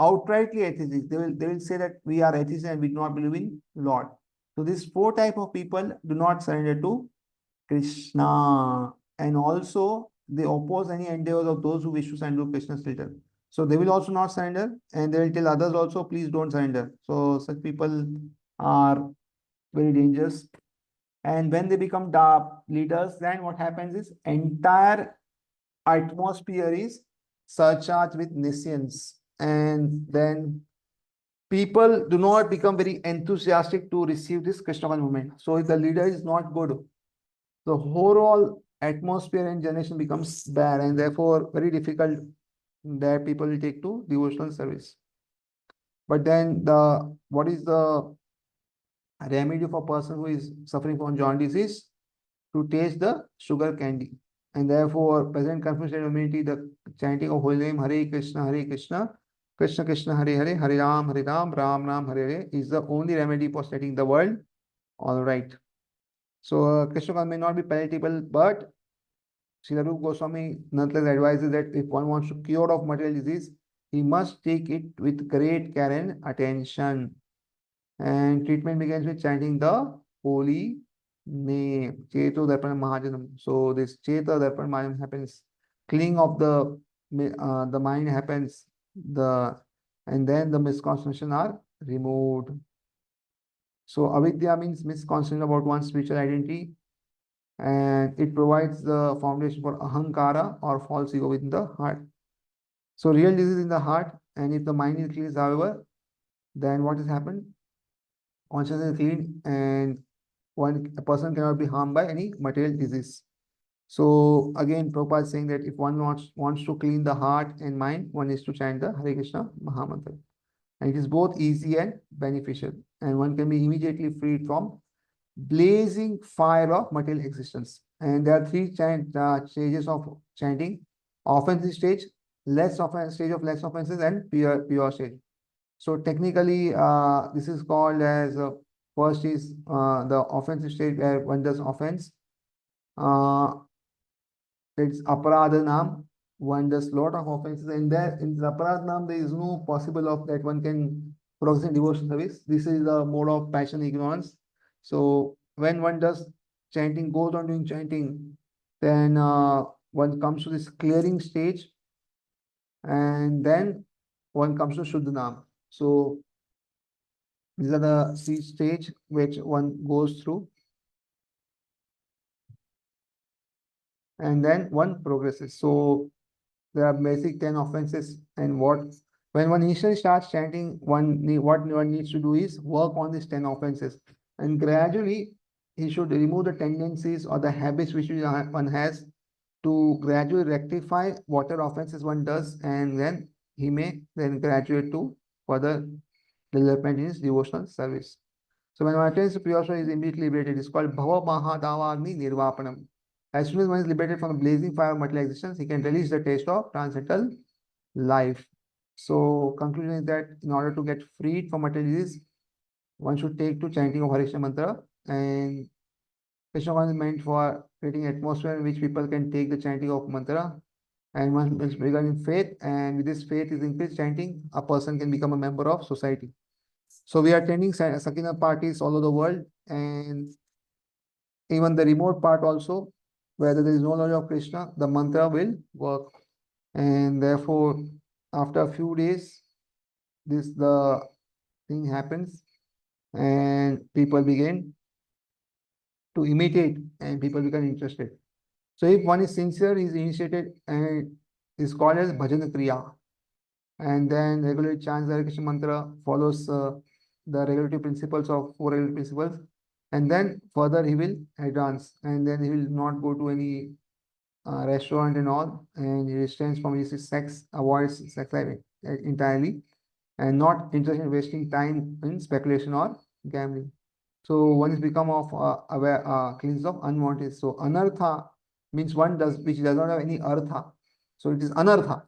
outrightly atheists. They will say that we are atheists and we do not believe in Lord. So these four type of people do not surrender to Krishna, and also they oppose any endeavors of those who wish to surrender to Krishna's filter. So they will also not surrender, and they will tell others also, please don't surrender. So such people are very dangerous. And when they become the leaders, then what happens is entire atmosphere is surcharged with nescience, and then people do not become very enthusiastic to receive this Krishna movement. So if the leader is not good, the overall atmosphere and generation becomes bad, and therefore very difficult that people will take to devotional service. But then what is the remedy for a person who is suffering from jaundice is to taste the sugar candy. And therefore, present confession community, the chanting of holy name Hare Krishna, Hare Krishna, Krishna Krishna, Hare Hare, Hare Ram, Ram Ram, Hare Hare is the only remedy for setting the world all right. So, Krishna may not be palatable, but Srila Rupa Goswami nonetheless advises that if one wants to cure of material disease, he must take it with great care and attention. And treatment begins with chanting the holy name. Cheto Darpan Mahajanam. So this Cheta Darpan Mahajanam happens. Cleaning of the mind happens. And then the misconceptions are removed. So avidya means misconception about one's spiritual identity, and it provides the foundation for ahankara or false ego within the heart. So real disease in the heart, and if the mind is clean, however, then what has happened? Consciousness is clean, and a person cannot be harmed by any material disease. So again, Prabhupada is saying that if one wants to clean the heart and mind, one is to chant the Hare Krishna Mahamantra. And it is both easy and beneficial, and one can be immediately freed from blazing fire of material existence. And there are three stages of chanting: offensive stage, stage of less offenses, and pure stage. So technically, this is called as first is the offensive stage where one does offense. Uh, it's aparadhanam. One does lot of offenses, and there in the aparadhanam there is no possible of that one can progress in devotion service. This is the mode of passion ignorance. So when one does chanting, goes on doing chanting, then one comes to this clearing stage, and then one comes to Shuddhanam. So these are the three stage which one goes through, and then one progresses. So there are basic 10 offenses, and when one initially starts chanting, what one needs to do is work on these 10 offenses, and gradually he should remove the tendencies or the habits which one has to gradually rectify whatever offenses one does, and then he may then graduate to further development in his devotional service. So when one attains pure soul is immediately liberated. It's called Bhava Mahadavagni Nirvapanam. As soon as one is liberated from the blazing fire of material existence, he can release the taste of transcendental life. So conclusion is that in order to get freed from material disease, one should take to chanting of Hare Krishna mantra, and Krishna consciousness is meant for creating atmosphere in which people can take the chanting of mantra, and one is begun in faith, and with this faith is increased chanting, a person can become a member of society. So we are attending Sakina parties all over the world, and even the remote part also, whether there is no knowledge of Krishna, the mantra will work. And therefore, after a few days, the thing happens, and people begin to imitate, and people become interested. So if one is sincere, he is initiated and is called as bhajan kriya, and then regularly chants the Hare Krishna mantra, follows the regulative principles of four regulative principles, and then further he will advance, and then he will not go to any restaurant and all, and he restrains from his sex, avoids sex life entirely, and not interested in wasting time in speculation or gambling. So one is become of aware, cleansed of unwanted. So anartha means one does which does not have any artha. So it is anartha,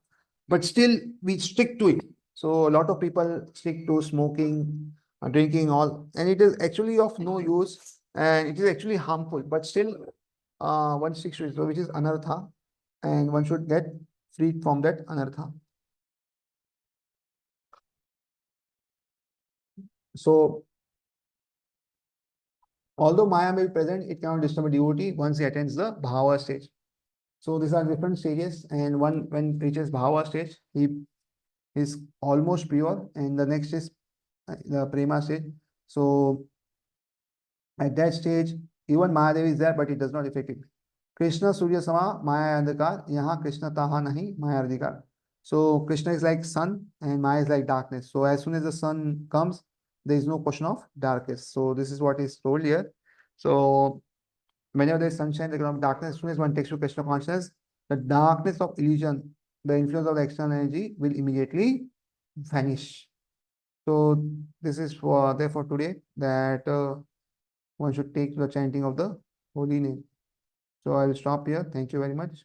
but still we stick to it. So a lot of people stick to smoking, drinking, all, and it is actually of no use, and it is actually harmful. But still, one sticks to it, so which is anartha, and one should get freed from that anartha. So although Maya may be present, it cannot disturb a devotee once he attends the Bhava stage. So these are different stages, and one when reaches Bhava stage, he is almost pure, and the next is the Prema stage. So at that stage, even Mahadev is there, but it does not affect it. Krishna Surya Sama Maya Andhakar, Yaha Krishna Taha Nahi Maya Adhikar. So Krishna is like sun and Maya is like darkness. So as soon as the sun comes, there is no question of darkness. So this is what is told here. So whenever there is sunshine, there cannot be darkness. As soon as one takes to Krishna consciousness, the darkness of illusion, the influence of the external energy will immediately vanish. So this is for therefore today that one should take the chanting of the holy name. So I will stop here. Thank you very much.